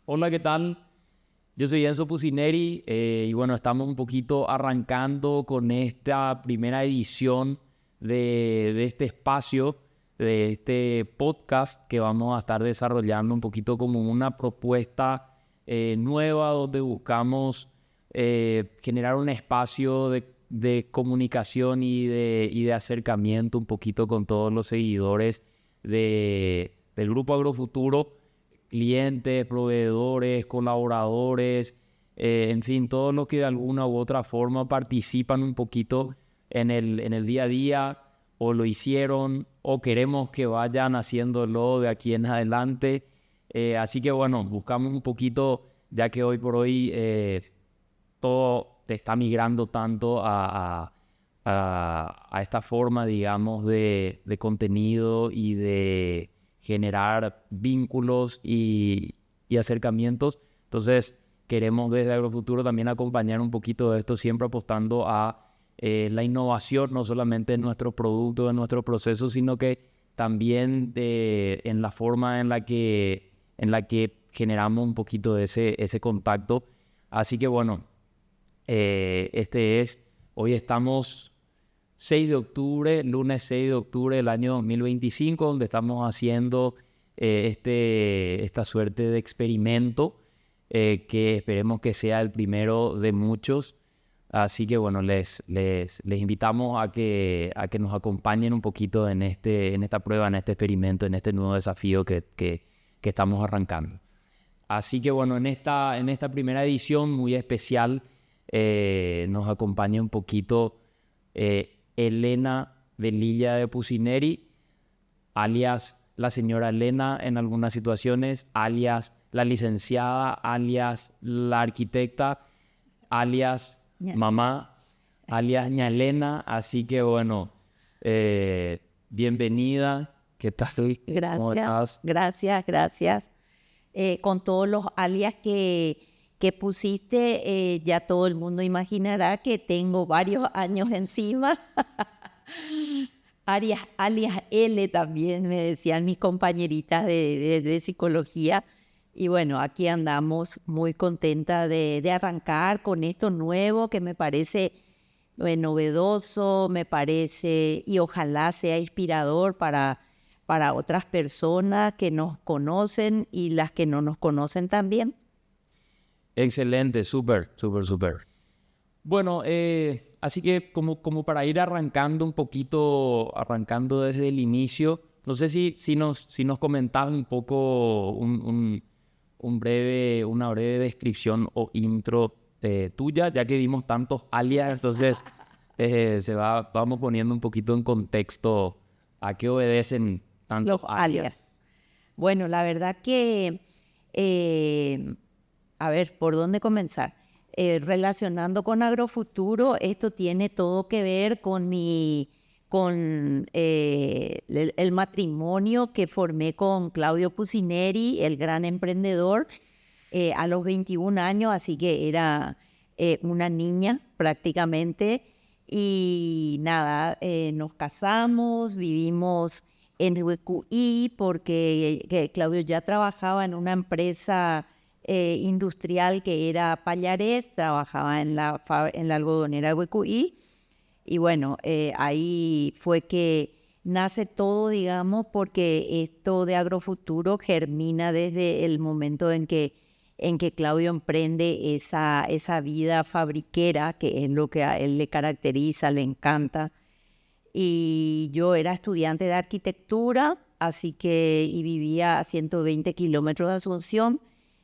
Hola, ¿qué tal? Yo soy Enzo Pusineri y bueno, estamos un poquito arrancando con esta primera edición de este espacio, de este podcast que vamos a estar desarrollando un poquito como una propuesta nueva donde buscamos generar un espacio de comunicación y de acercamiento un poquito con todos los seguidores del Grupo Agrofuturo, clientes, proveedores, colaboradores, en fin, todos los que de alguna u otra forma participan un poquito en el día a día, o lo hicieron, o queremos que vayan haciéndolo de aquí en adelante. Así que bueno, buscamos un poquito, ya que hoy por hoy todo está migrando tanto a esta forma, digamos, de contenido y de generar vínculos y acercamientos. Entonces, queremos desde Agrofuturo también acompañar un poquito de esto, siempre apostando a la innovación, no solamente en nuestros productos, en nuestros procesos, sino que también en la forma en la que generamos un poquito de ese contacto. Así que bueno, hoy estamos 6 de octubre, lunes 6 de octubre del año 2025, donde estamos haciendo esta suerte de experimento que esperemos que sea el primero de muchos. Así que bueno, les invitamos a que nos acompañen un poquito en esta prueba, en este experimento, en este nuevo desafío que estamos arrancando. Así que bueno, en esta primera edición muy especial nos acompaña un poquito Elena Velilla de Pusineri, alias la señora Elena en algunas situaciones, alias la licenciada, alias la arquitecta, alias mamá, alias ña Elena. Así que bueno, bienvenida. ¿Qué tal? ¿Cómo estás? Gracias. Con todos los alias que pusiste, ya todo el mundo imaginará que tengo varios años encima. Alias L también me decían mis compañeritas de psicología. Y bueno, aquí andamos muy contenta de arrancar con esto nuevo que me parece novedoso, me parece, y ojalá sea inspirador para otras personas que nos conocen y las que no nos conocen también. Excelente, súper. Bueno, así que como para ir arrancando un poquito, arrancando desde el inicio, no sé si nos comentabas un poco una breve descripción o intro tuya, ya que dimos tantos alias. Entonces vamos poniendo un poquito en contexto a qué obedecen tantos Los alias. alias. Bueno, la verdad que, a ver, ¿por dónde comenzar? Relacionando con Agrofuturo, esto tiene todo que ver con el matrimonio que formé con Claudio Pusineri, el gran emprendedor, a los 21 años, así que era una niña prácticamente. Y nada, nos casamos, vivimos en Huecuí porque Claudio ya trabajaba en una empresa industrial que era Pallarés, trabajaba en la algodonera de Huecuí. Y bueno, ahí fue que nace todo, digamos, porque esto de Agrofuturo germina desde el momento en que Claudio emprende esa vida fabriquera, que es lo que a él le caracteriza, le encanta. Y yo era estudiante de arquitectura, así que, y vivía a 120 kilómetros de Asunción.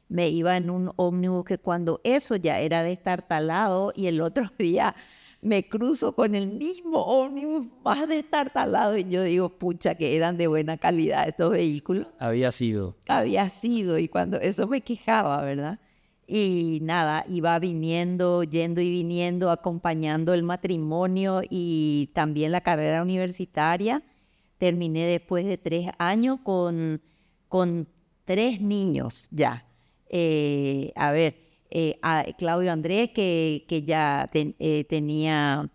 Me iba en un ómnibus que cuando eso ya era destartalado, y el otro día me cruzo con el mismo ómnibus más destartalado y yo digo, pucha, que eran de buena calidad estos vehículos. Había sido. Había sido, y cuando eso me quejaba, ¿verdad? Y nada, iba viniendo, yendo y viniendo, acompañando el matrimonio y también la carrera universitaria. Terminé después de 3 años con 3 niños ya. A Claudio Andrés, que ya tenía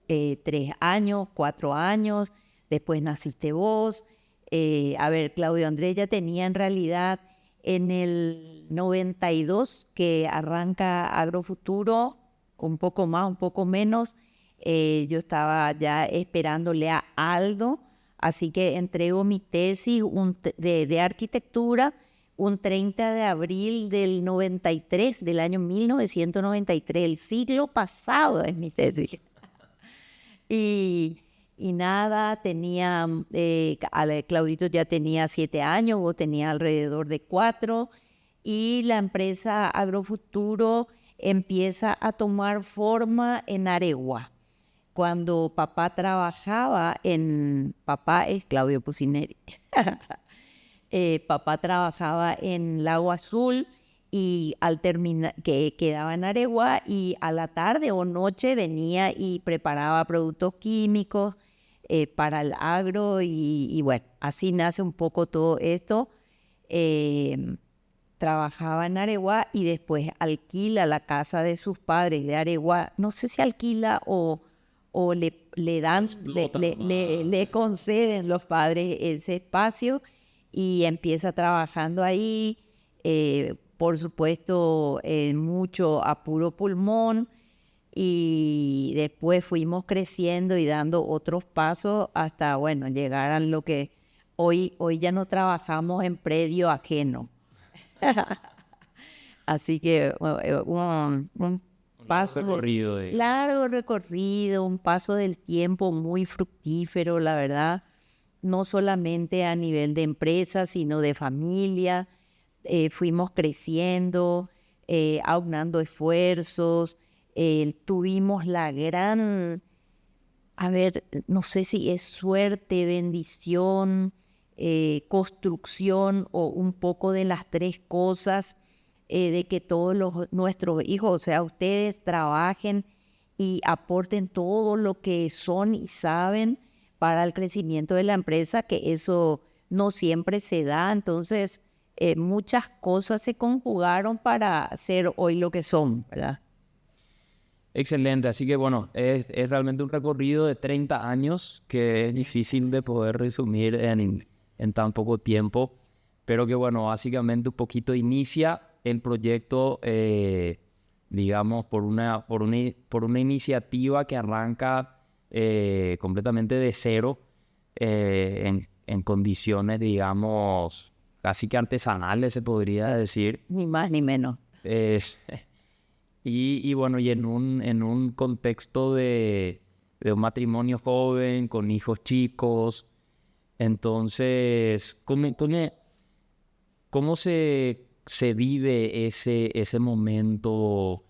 3 años, 4 años, después naciste vos. Claudio Andrés ya tenía en realidad en el 92 que arranca Agrofuturo, un poco más, un poco menos. Yo estaba ya esperándole a Aldo, así que entrego mi tesis de arquitectura un 30 de abril del 93, del año 1993, el siglo pasado es mi tesis. Y nada, Claudito ya tenía 7 años, vos tenía alrededor de 4, y la empresa Agrofuturo empieza a tomar forma en Aregua. Cuando papá es Claudio Pucineri, papá trabajaba en Lago Azul y al terminar, que quedaba en Aregua, y a la tarde o noche venía y preparaba productos químicos para el agro y bueno, así nace un poco todo esto. Trabajaba en Aregua y después alquila la casa de sus padres de Aregua, no sé si alquila o le dan, le conceden los padres ese espacio y empieza trabajando ahí, por supuesto, mucho a puro pulmón, y después fuimos creciendo y dando otros pasos hasta, bueno, llegar a lo que hoy ya no trabajamos en predio ajeno. Así que un paso largo recorrido, un paso del tiempo muy fructífero, la verdad, no solamente a nivel de empresa, sino de familia. Fuimos creciendo, aunando esfuerzos, tuvimos la gran, no sé si es suerte, bendición, construcción o un poco de las tres cosas, de que todos nuestros hijos, o sea, ustedes trabajen y aporten todo lo que son y saben para el crecimiento de la empresa, que eso no siempre se da. Entonces, muchas cosas se conjugaron para ser hoy lo que son, ¿verdad? Excelente, así que bueno, es realmente un recorrido de 30 años que es difícil de poder resumir en tan poco tiempo, pero que bueno, básicamente un poquito inicia el proyecto, digamos, por una iniciativa que arranca completamente de cero, en condiciones, digamos, casi que artesanales, se podría decir. Ni más ni menos. Y bueno, y en un contexto de un matrimonio joven, con hijos chicos. Entonces, ¿cómo se vive ese momento?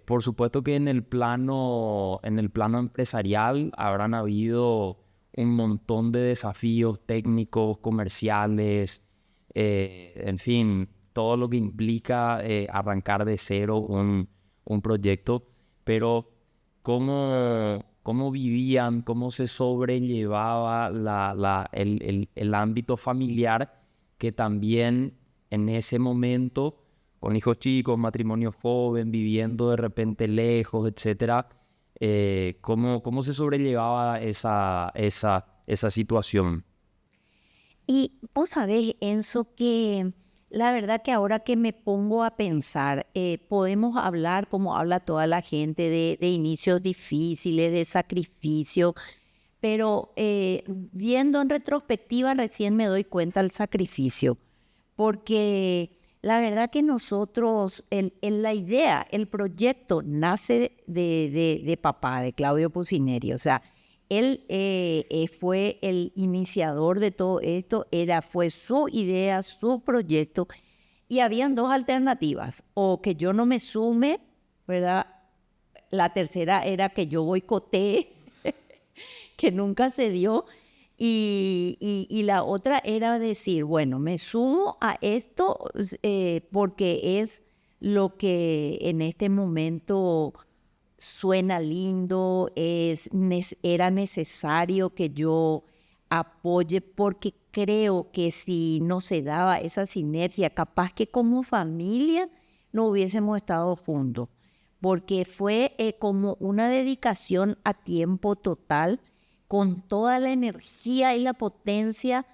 Por supuesto que en el plano empresarial habrán habido un montón de desafíos técnicos, comerciales, en fin, todo lo que implica arrancar de cero un proyecto, pero ¿cómo vivían, cómo se sobrellevaba el ámbito familiar, que también en ese momento, con hijos chicos, matrimonio joven, viviendo de repente lejos, etcétera, cómo se sobrellevaba esa situación? Y vos sabés, Enzo, que la verdad que ahora que me pongo a pensar, podemos hablar como habla toda la gente de inicios difíciles, de sacrificio, pero viendo en retrospectiva recién me doy cuenta del sacrificio, porque la verdad que nosotros, la idea, el proyecto nace de papá, de Claudio Pucineri, o sea, él fue el iniciador de todo esto, fue su idea, su proyecto, y habían dos alternativas: o que yo no me sume, ¿verdad? La tercera era que yo boicotee, que nunca se dio, y la otra era decir, bueno, me sumo a esto porque es lo que en este momento suena lindo, era necesario que yo apoye, porque creo que si no se daba esa sinergia, capaz que como familia no hubiésemos estado juntos, porque fue como una dedicación a tiempo total, con toda la energía y la potencia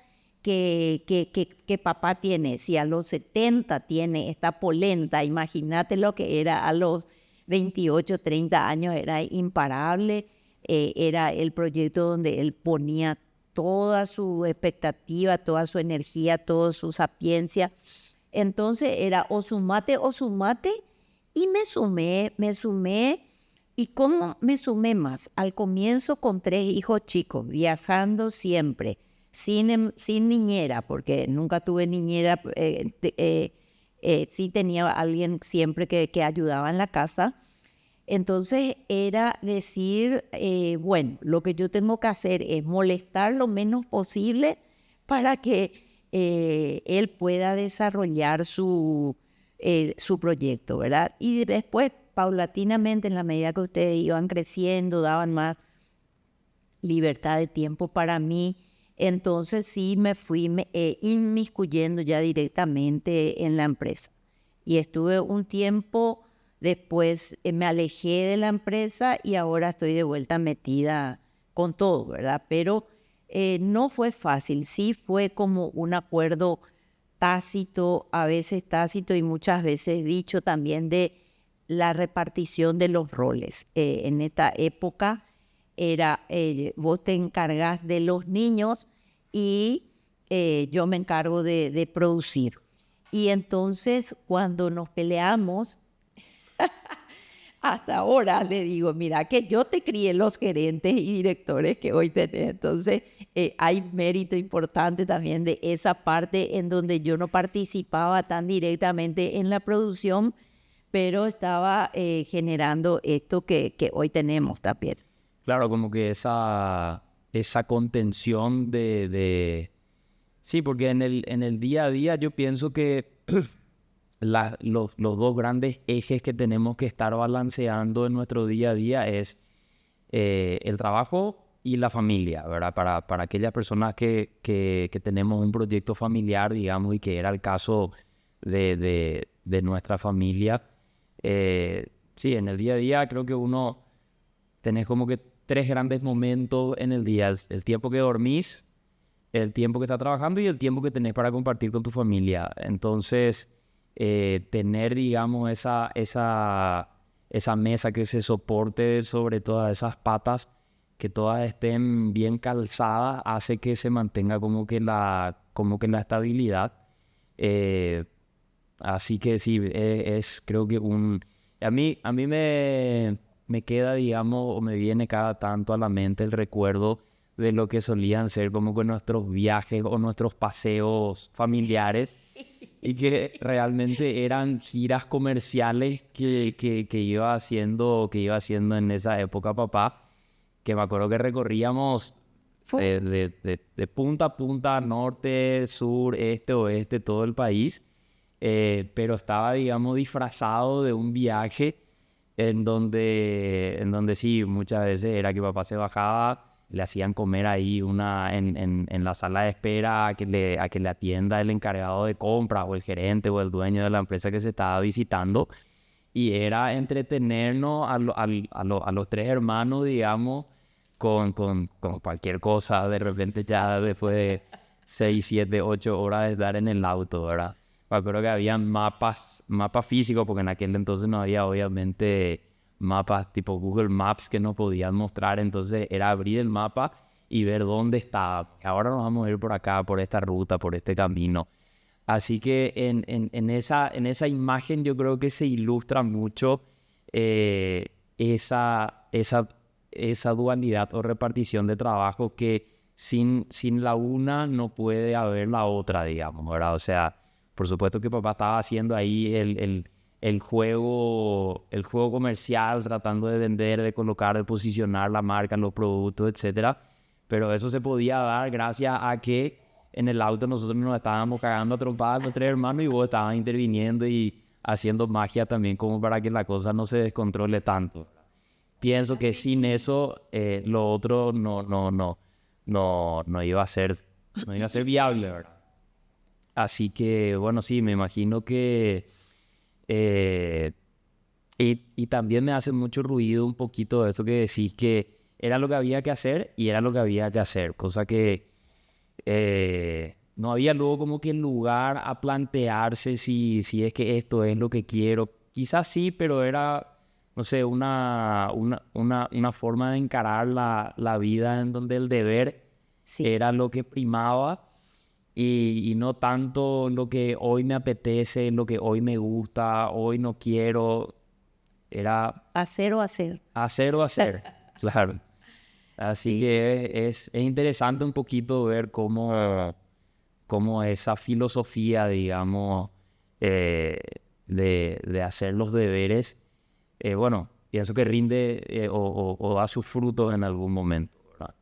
que papá tiene. Si a los 70 tiene esta polenta, imagínate lo que era a los 28, 30 años, era imparable. Era el proyecto donde él ponía toda su expectativa, toda su energía, toda su sapiencia. Entonces era o sumate, y me sumé. ¿Y cómo me sumé más? Al comienzo con 3 hijos chicos, viajando siempre, sin niñera, porque nunca tuve niñera, sí tenía alguien siempre que ayudaba en la casa. Entonces era decir, bueno, lo que yo tengo que hacer es molestar lo menos posible para que él pueda desarrollar su proyecto, ¿verdad? Y después, paulatinamente, en la medida que ustedes iban creciendo, daban más libertad de tiempo para mí, entonces sí me fui inmiscuyendo ya directamente en la empresa. Y estuve un tiempo, después me alejé de la empresa y ahora estoy de vuelta metida con todo, ¿verdad? Pero no fue fácil, sí fue como un acuerdo tácito, a veces tácito y muchas veces dicho también, de la repartición de los roles. En esta época era vos te encargas de los niños y yo me encargo de producir. Y entonces cuando nos peleamos, hasta ahora le digo, mira, que yo te crié los gerentes y directores que hoy tenés. Entonces hay mérito importante también de esa parte en donde yo no participaba tan directamente en la producción, pero estaba generando esto que hoy tenemos también. Claro, como que esa contención Sí, porque en el día a día yo pienso que los dos grandes ejes que tenemos que estar balanceando en nuestro día a día es el trabajo y la familia, ¿verdad? Para aquellas personas que tenemos un proyecto familiar, digamos, y que era el caso de nuestra familia. Sí, en el día a día creo que uno tenés como que 3 grandes momentos en el día. El tiempo que dormís, el tiempo que estás trabajando y el tiempo que tenés para compartir con tu familia. Entonces, tener, digamos, esa mesa que se soporte sobre todas esas patas, que todas estén bien calzadas, hace que se mantenga como que la estabilidad. Así que sí, creo que a mí me queda, digamos, o me viene cada tanto a la mente el recuerdo de lo que solían ser como que nuestros viajes o nuestros paseos familiares y que realmente eran giras comerciales que iba haciendo en esa época papá, que me acuerdo que recorríamos de punta a punta, norte, sur, este, oeste, todo el país, pero estaba, digamos, disfrazado de un viaje en donde sí, muchas veces era que papá se bajaba, le hacían comer ahí en la sala de espera a que le atienda el encargado de compras o el gerente o el dueño de la empresa que se estaba visitando, y era entretenernos a los 3 hermanos, digamos, con cualquier cosa. De repente ya después de 6, 7, 8 horas de estar en el auto, ¿verdad? Me acuerdo que había mapas físicos, porque en aquel entonces no había obviamente mapas tipo Google Maps que nos podían mostrar. Entonces era abrir el mapa y ver dónde estaba. Ahora nos vamos a ir por acá, por esta ruta, por este camino. Así que en esa imagen yo creo que se ilustra mucho esa dualidad o repartición de trabajo, que sin la una no puede haber la otra, digamos, ¿verdad? O sea, por supuesto que papá estaba haciendo ahí el juego comercial, tratando de vender, de colocar, de posicionar la marca, los productos, etcétera. Pero eso se podía dar gracias a que en el auto nosotros nos estábamos cagando a trompadas los 3 hermanos y vos estabas interviniendo y haciendo magia también, como para que la cosa no se descontrole tanto. Pienso que sin eso lo otro no iba a ser viable, ¿verdad? Así que, bueno, sí, me imagino que... y también me hace mucho ruido un poquito esto que decís, que era lo que había que hacer y era lo que había que hacer. Cosa que no había luego como que lugar a plantearse si es que esto es lo que quiero. Quizás sí, pero era, no sé, una forma de encarar la vida en donde el deber Sí. era lo que primaba y no tanto lo que hoy me apetece, lo que hoy me gusta, hoy no quiero. Era Hacer o hacer. hacer o hacer, claro. Así Sí. que es interesante un poquito ver cómo esa filosofía, digamos, de hacer los deberes, bueno, pienso que rinde o da sus frutos en algún momento, ¿verdad?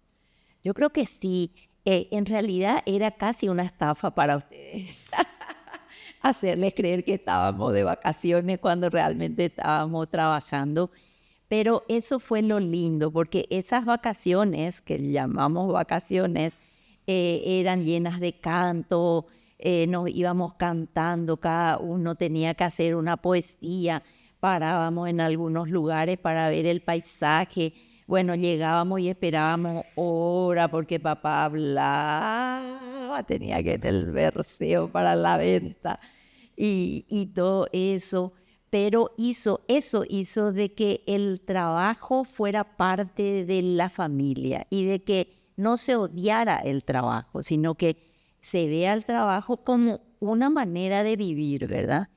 Yo creo que sí. En realidad era casi una estafa para ustedes. Hacerles creer que estábamos de vacaciones cuando realmente estábamos trabajando. Pero eso fue lo lindo, porque esas vacaciones, que llamamos vacaciones, eran llenas de canto, nos íbamos cantando, cada uno tenía que hacer una poesía, parábamos en algunos lugares para ver el paisaje. Bueno, llegábamos y esperábamos hora porque papá hablaba, tenía que tener el verseo para la venta y todo eso, pero eso hizo de que el trabajo fuera parte de la familia y de que no se odiara el trabajo, sino que se vea el trabajo como una manera de vivir, ¿verdad?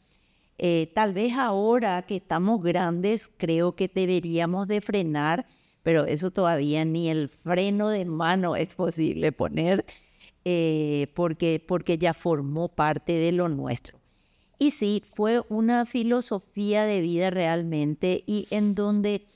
Tal vez ahora que estamos grandes, creo que deberíamos de frenar, pero eso todavía ni el freno de mano es posible poner, porque ya formó parte de lo nuestro. Y sí, fue una filosofía de vida realmente y en donde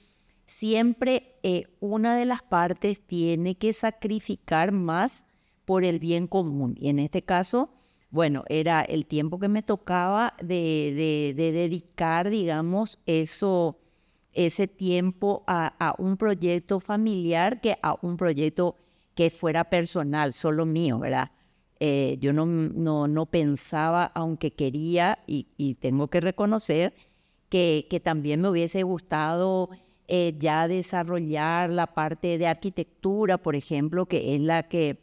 siempre una de las partes tiene que sacrificar más por el bien común. Y en este caso, bueno, era el tiempo que me tocaba de dedicar, digamos, ese tiempo a un proyecto familiar que a un proyecto que fuera personal, solo mío, ¿verdad? Yo no pensaba, aunque quería, y tengo que reconocer que también me hubiese gustado ya desarrollar la parte de arquitectura, por ejemplo, que es la que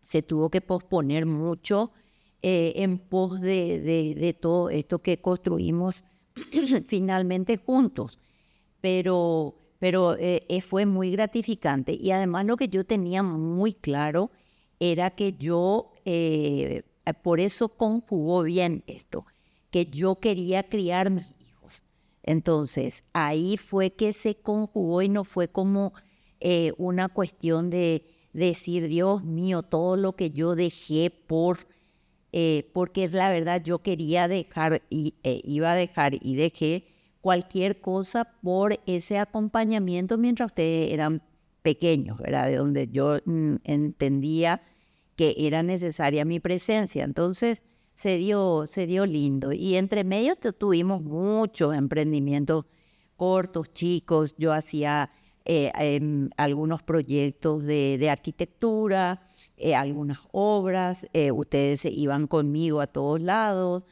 se tuvo que posponer mucho en pos de todo esto que construimos finalmente juntos. Pero fue muy gratificante. Y además lo que yo tenía muy claro era que yo, por eso conjugó bien esto, que yo quería criar mis hijos. Entonces, ahí fue que se conjugó y no fue como una cuestión de decir, Dios mío, todo lo que yo dejé porque es la verdad, yo quería dejar y iba a dejar y dejé cualquier cosa por ese acompañamiento mientras ustedes eran pequeños, ¿verdad? De donde yo entendía que era necesaria mi presencia. Entonces se dio lindo. Y entre medio tuvimos muchos emprendimientos cortos, chicos. Yo hacía algunos proyectos de arquitectura, algunas obras. Ustedes se iban conmigo a todos lados.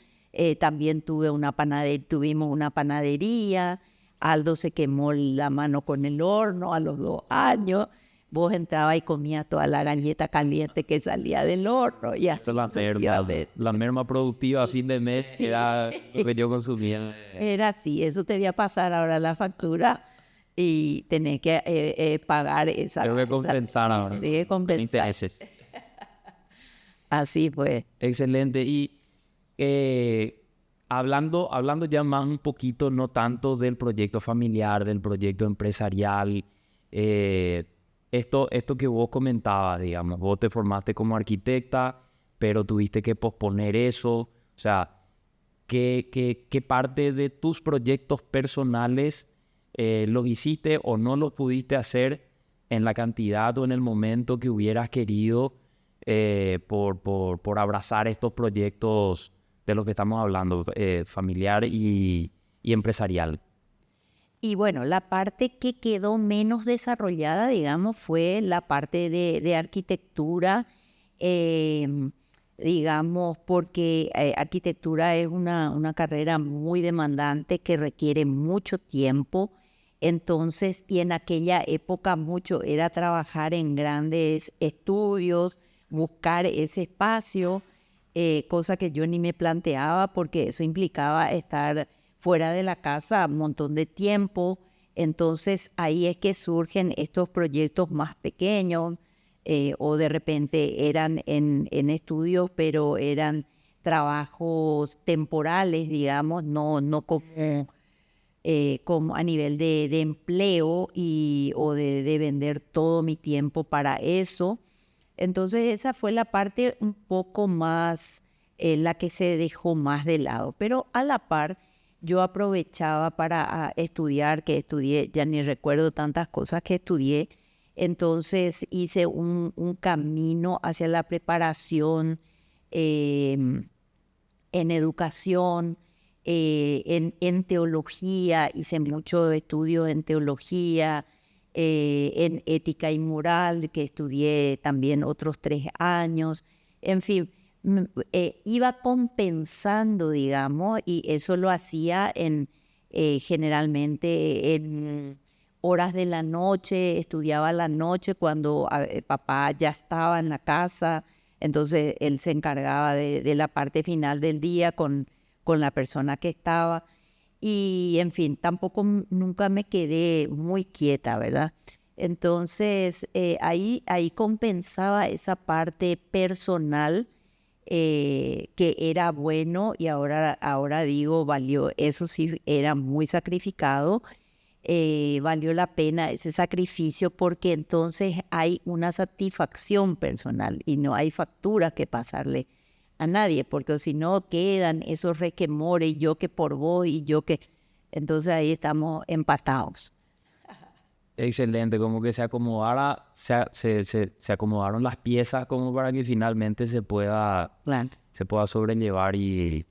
También tuvimos una panadería. Aldo se quemó la mano con el horno a los 2 años. Vos entrabas y comías toda la galleta caliente que salía del horno. Y así La merma productiva a fin de mes era lo que yo consumía. Era así, eso te voy a pasar ahora la factura y tenés que pagar esa. Tengo que compensar ahora. Tenés que compensar. Intereses. Así fue. Excelente. Y hablando ya más un poquito, no tanto del proyecto familiar, del proyecto empresarial, esto que vos comentabas, digamos, vos te formaste como arquitecta, pero tuviste que posponer eso. O sea, ¿qué parte de tus proyectos personales los hiciste o no los pudiste hacer en la cantidad o en el momento que hubieras querido por abrazar estos proyectos de los que estamos hablando, familiar y empresarial? Y bueno, la parte que quedó menos desarrollada, digamos, fue la parte de arquitectura, digamos, porque arquitectura es una carrera muy demandante que requiere mucho tiempo. Entonces, y en aquella época mucho era trabajar en grandes estudios, buscar ese espacio, cosa que yo ni me planteaba porque eso implicaba estar fuera de la casa un montón de tiempo. Entonces ahí es que surgen estos proyectos más pequeños, o de repente eran en estudios, pero eran trabajos temporales, digamos, no como a nivel de empleo o de vender todo mi tiempo para eso. Entonces esa fue la parte un poco más, la que se dejó más de lado. Pero a la par yo aprovechaba para estudiar, que estudié, ya ni recuerdo tantas cosas que estudié. Entonces hice un camino hacia la preparación en educación, en teología, hice mucho estudio en teología, en ética y moral, que estudié también otros 3 años. En fin, iba compensando, digamos, y eso lo hacía generalmente en horas de la noche, estudiaba la noche cuando papá ya estaba en la casa. Entonces él se encargaba de la parte final del día con la persona que estaba. Y en fin, tampoco nunca me quedé muy quieta, ¿verdad? Entonces ahí compensaba esa parte personal, que era bueno, y ahora digo, valió, eso sí era muy sacrificado. Valió la pena ese sacrificio porque entonces hay una satisfacción personal y no hay factura que pasarle a nadie, porque si no quedan esos requemores, yo que por vos y yo que... Entonces ahí estamos empatados. Excelente, como que se acomodaron las piezas como para que finalmente Claro. se pueda sobrellevar y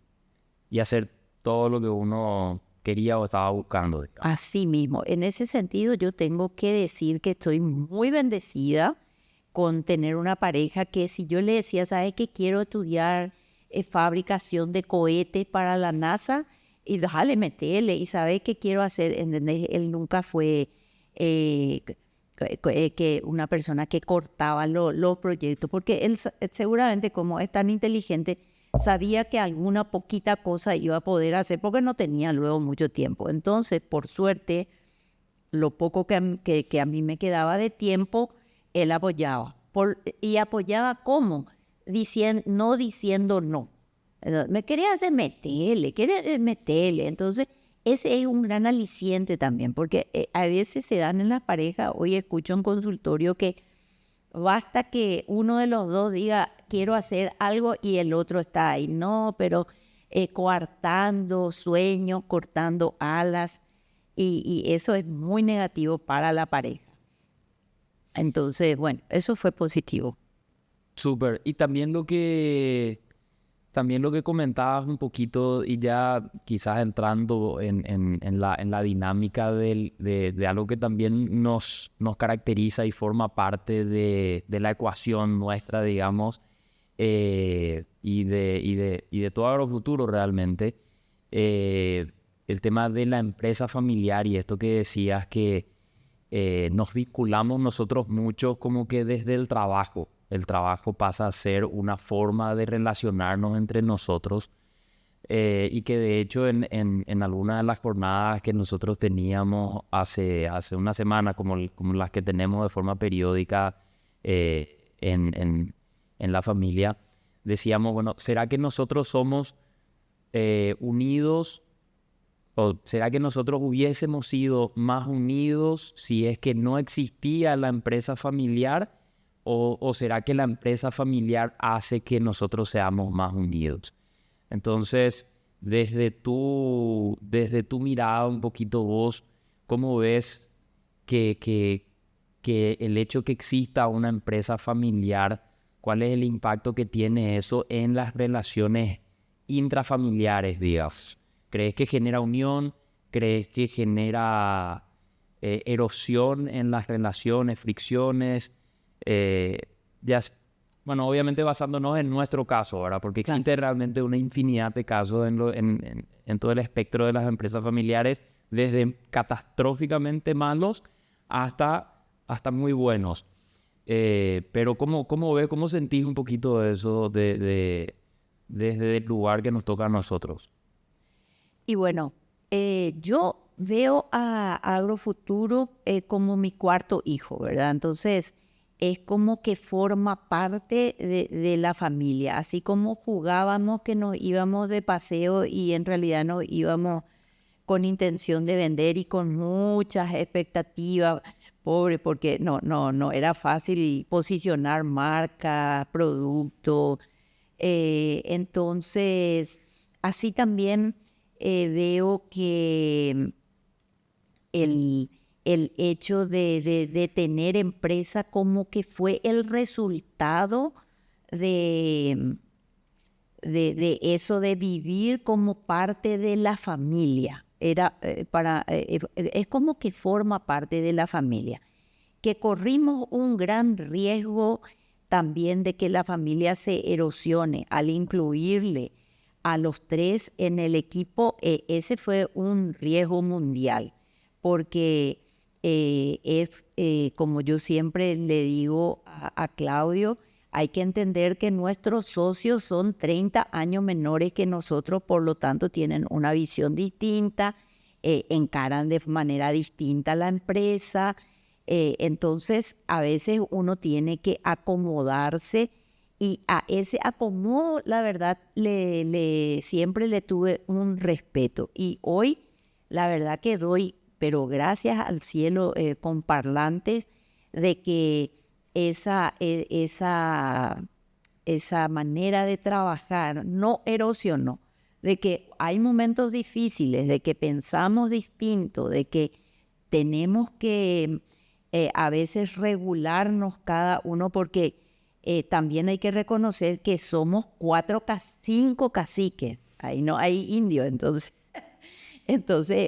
hacer todo lo que uno quería o estaba buscando, digamos. Así mismo, en ese sentido yo tengo que decir que estoy muy bendecida con tener una pareja que, si yo le decía, ¿sabes qué? Quiero estudiar fabricación de cohetes para la NASA, y dale, metele, y ¿sabes qué quiero hacer? ¿Entendés? Él nunca fue que una persona que cortaba los proyectos, porque él seguramente, como es tan inteligente, sabía que alguna poquita cosa iba a poder hacer porque no tenía luego mucho tiempo. Entonces, por suerte, lo poco que a mí me quedaba de tiempo, él apoyaba. ¿Y apoyaba cómo? No diciendo no. Me quería hacer metele. Entonces, ese es un gran aliciente también, porque a veces se dan en la pareja. Hoy escucho en consultorio que basta que uno de los dos diga, quiero hacer algo, y el otro está ahí. No, pero coartando sueños, cortando alas, y eso es muy negativo para la pareja. Entonces, bueno, eso fue positivo. Súper. Y también lo que comentabas un poquito, y ya quizás entrando en la dinámica de algo que también nos caracteriza y forma parte de la ecuación nuestra, digamos, y de todo Agrofuturo realmente, el tema de la empresa familiar y esto que decías que nos vinculamos nosotros mucho como que desde el trabajo. El trabajo pasa a ser una forma de relacionarnos entre nosotros, y que de hecho en algunas de las jornadas que nosotros teníamos hace una semana, como las que tenemos de forma periódica en la familia, decíamos, bueno, ¿será que nosotros somos unidos? ¿O será que nosotros hubiésemos sido más unidos si es que no existía la empresa familiar? ¿O será que la empresa familiar hace que nosotros seamos más unidos? Entonces, desde tu mirada un poquito vos, ¿cómo ves que el hecho que exista una empresa familiar, cuál es el impacto que tiene eso en las relaciones intrafamiliares, digamos? ¿Crees que genera unión? ¿Crees que genera erosión en las relaciones, fricciones? Bueno, obviamente basándonos en nuestro caso, ¿verdad? Porque existe realmente una infinidad de casos en todo el espectro de las empresas familiares, desde catastróficamente malos hasta muy buenos. Pero ¿cómo sentís un poquito eso desde el lugar que nos toca a nosotros? Y bueno, yo veo a Agrofuturo como mi cuarto hijo, ¿verdad? Entonces, es como que forma parte de la familia, así como jugábamos que nos íbamos de paseo y en realidad nos íbamos con intención de vender y con muchas expectativas, pobre, porque no era fácil posicionar marca, producto. Entonces, así también veo que el, el hecho de tener empresa como que fue el resultado de, de eso de vivir como parte de la familia. Es como que forma parte de la familia. Que corrimos un gran riesgo también de que la familia se erosione al incluirle a los tres en el equipo. Ese fue un riesgo mundial, porque como yo siempre le digo a Claudio, hay que entender que nuestros socios son 30 años menores que nosotros, por lo tanto tienen una visión distinta, encaran de manera distinta la empresa. Entonces, a veces uno tiene que acomodarse y a ese acomodo, la verdad, siempre le tuve un respeto. Y hoy, la verdad que doy, pero gracias al cielo, con parlantes, de que esa manera de trabajar no erosionó, de que hay momentos difíciles, de que pensamos distinto, de que tenemos que a veces regularnos cada uno, porque también hay que reconocer que somos 5 caciques, ahí no hay indio, entonces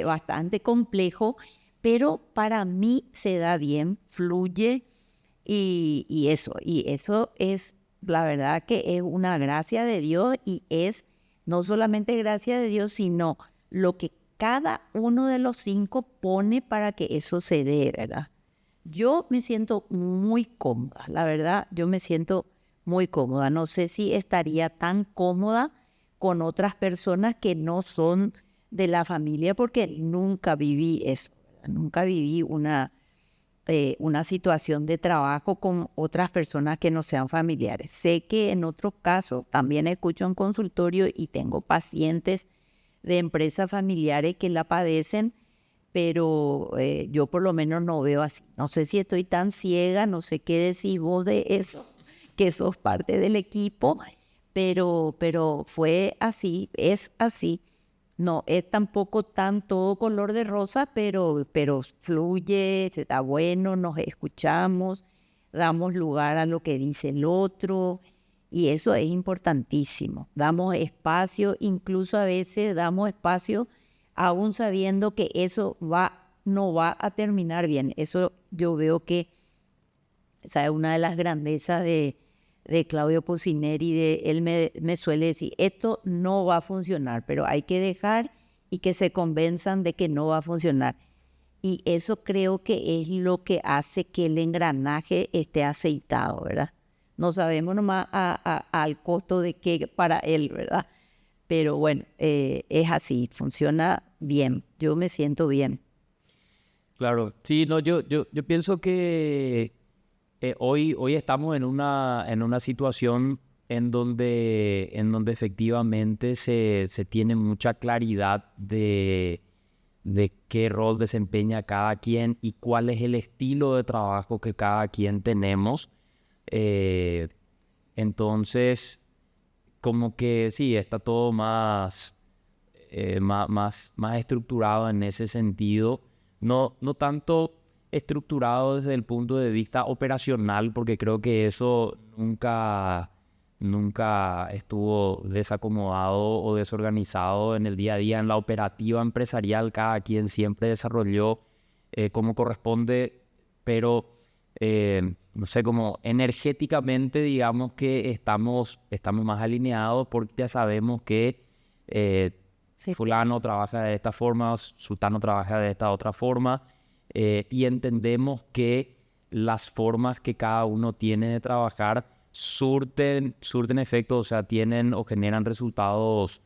bastante complejo, pero para mí se da bien, fluye. Y eso es, la verdad que es una gracia de Dios, y es no solamente gracia de Dios, sino lo que cada uno de los 5 pone para que eso se dé, ¿verdad? Yo me siento muy cómoda, la verdad, yo me siento muy cómoda. No sé si estaría tan cómoda con otras personas que no son de la familia, porque nunca viví eso, ¿verdad? Nunca viví una situación de trabajo con otras personas que no sean familiares. Sé que en otros casos también escucho en consultorio y tengo pacientes de empresas familiares que la padecen, pero yo por lo menos no veo así. No sé si estoy tan ciega, no sé qué decís vos de eso, que sos parte del equipo, pero fue así, es así. No es tampoco tan todo color de rosa, pero fluye, está bueno, nos escuchamos, damos lugar a lo que dice el otro, y eso es importantísimo. Damos espacio, incluso a veces damos espacio aún sabiendo que eso no va a terminar bien. Eso yo veo que esa es una de las grandezas de Claudio Pucineri. Él me suele decir, esto no va a funcionar, pero hay que dejar y que se convenzan de que no va a funcionar. Y eso creo que es lo que hace que el engranaje esté aceitado, ¿verdad? No sabemos nomás al costo de qué para él, ¿verdad? Pero bueno, es así, funciona bien, yo me siento bien. Claro, sí, no, yo pienso que hoy estamos en una situación en donde efectivamente se tiene mucha claridad de qué rol desempeña cada quien y cuál es el estilo de trabajo que cada quien tenemos. Eh, entonces, como que sí, está todo más estructurado en ese sentido. No tanto estructurado desde el punto de vista operacional, porque creo que eso nunca estuvo desacomodado o desorganizado en el día a día. En la operativa empresarial, cada quien siempre desarrolló como corresponde, pero no sé, como energéticamente, digamos que estamos más alineados, porque ya sabemos que Sí. fulano trabaja de esta forma, sultano trabaja de esta otra forma, y entendemos que las formas que cada uno tiene de trabajar surten efecto, o sea, tienen o generan resultados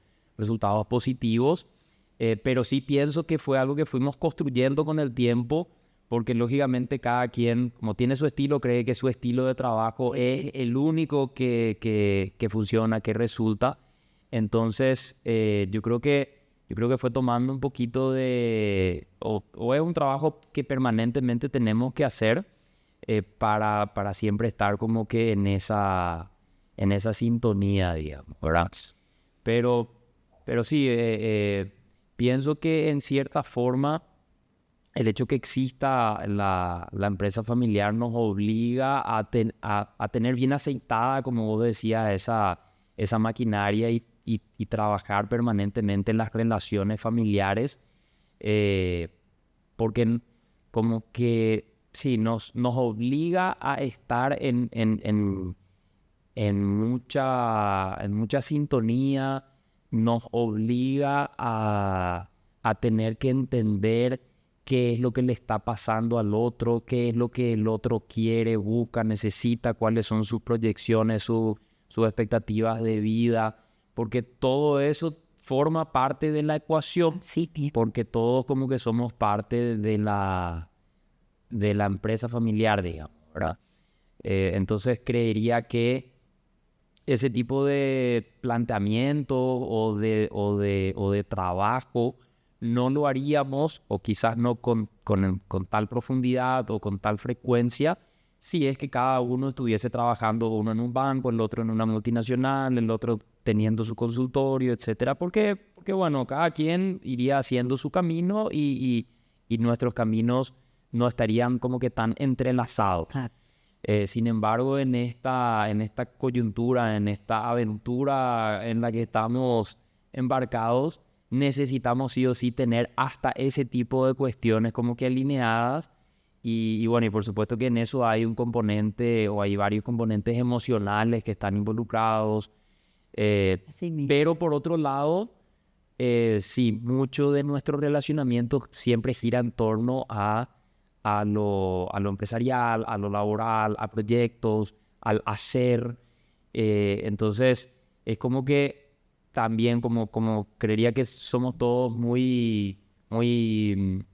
positivos. Pero sí pienso que fue algo que fuimos construyendo con el tiempo, porque lógicamente cada quien, como tiene su estilo, cree que su estilo de trabajo es el único que funciona, que resulta. Entonces, yo creo que fue tomando un poquito de... O es un trabajo que permanentemente tenemos que hacer para siempre estar como que en esa sintonía, digamos, ¿verdad? Pero sí, pienso que en cierta forma el hecho que exista la empresa familiar nos obliga a tener bien aceitada, como vos decías, esa maquinaria y trabajar permanentemente en las relaciones familiares, porque como que sí, nos obliga a estar en mucha sintonía, nos obliga a tener que entender qué es lo que le está pasando al otro, qué es lo que el otro quiere, busca, necesita, cuáles son sus proyecciones, sus expectativas de vida, porque todo eso forma parte de la ecuación, Sí, bien. porque todos como que somos parte de la empresa familiar, digamos, ¿verdad? Entonces creería que ese tipo de planteamiento o de trabajo no lo haríamos, o quizás no con tal profundidad o con tal frecuencia, si es que cada uno estuviese trabajando, uno en un banco, el otro en una multinacional, el otro teniendo su consultorio, etcétera. Porque bueno, cada quien iría haciendo su camino y nuestros caminos no estarían como que tan entrelazados. Exacto. Sin embargo, en esta coyuntura, en esta aventura en la que estamos embarcados, necesitamos sí o sí tener hasta ese tipo de cuestiones como que alineadas. Y bueno, y por supuesto que en eso hay un componente o hay varios componentes emocionales que están involucrados. Así mismo. Pero por otro lado, sí, mucho de nuestro relacionamiento siempre gira en torno a lo empresarial, a lo laboral, a proyectos, al hacer. Entonces, es como que también como creería que somos todos muy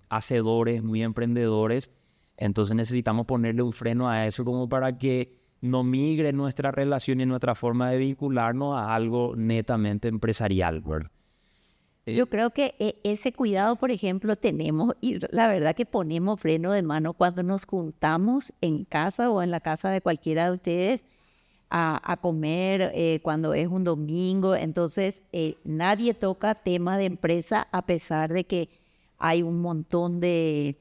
hacedores, muy emprendedores. Entonces necesitamos ponerle un freno a eso como para que no migre nuestra relación y nuestra forma de vincularnos a algo netamente empresarial, ¿verdad? Yo creo que ese cuidado, por ejemplo, tenemos, y la verdad que ponemos freno de mano cuando nos juntamos en casa o en la casa de cualquiera de ustedes a comer cuando es un domingo. Entonces, nadie toca tema de empresa a pesar de que hay un montón de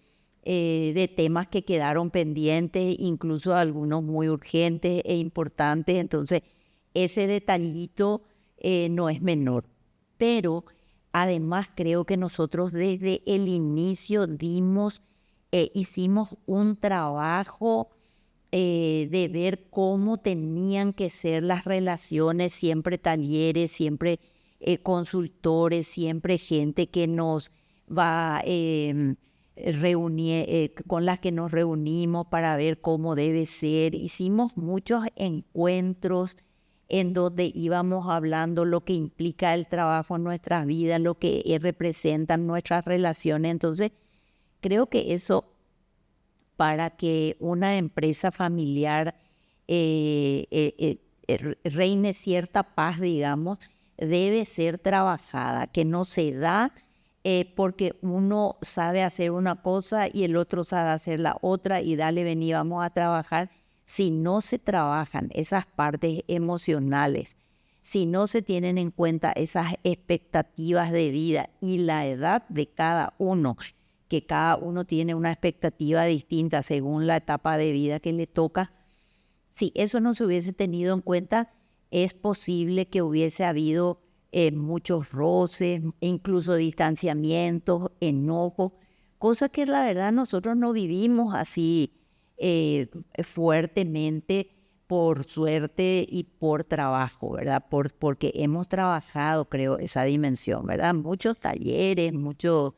temas que quedaron pendientes, incluso algunos muy urgentes e importantes. Entonces, ese detallito no es menor. Pero además creo que nosotros desde el inicio hicimos un trabajo de ver cómo tenían que ser las relaciones, siempre talleres, siempre consultores, siempre gente que nos va con las que nos reunimos para ver cómo debe ser. Hicimos muchos encuentros en donde íbamos hablando lo que implica el trabajo en nuestras vidas, lo que representan nuestras relaciones. Entonces, creo que eso, para que una empresa familiar reine cierta paz, digamos, debe ser trabajada, que no se da porque uno sabe hacer una cosa y el otro sabe hacer la otra y dale, vení, vamos a trabajar. Si no se trabajan esas partes emocionales, si no se tienen en cuenta esas expectativas de vida y la edad de cada uno, que cada uno tiene una expectativa distinta según la etapa de vida que le toca, si eso no se hubiese tenido en cuenta, es posible que hubiese habido muchos roces, incluso distanciamientos, enojos, cosas que la verdad nosotros no vivimos así fuertemente, por suerte y por trabajo, ¿verdad? Porque hemos trabajado, creo, esa dimensión, ¿verdad? Muchos talleres, muchos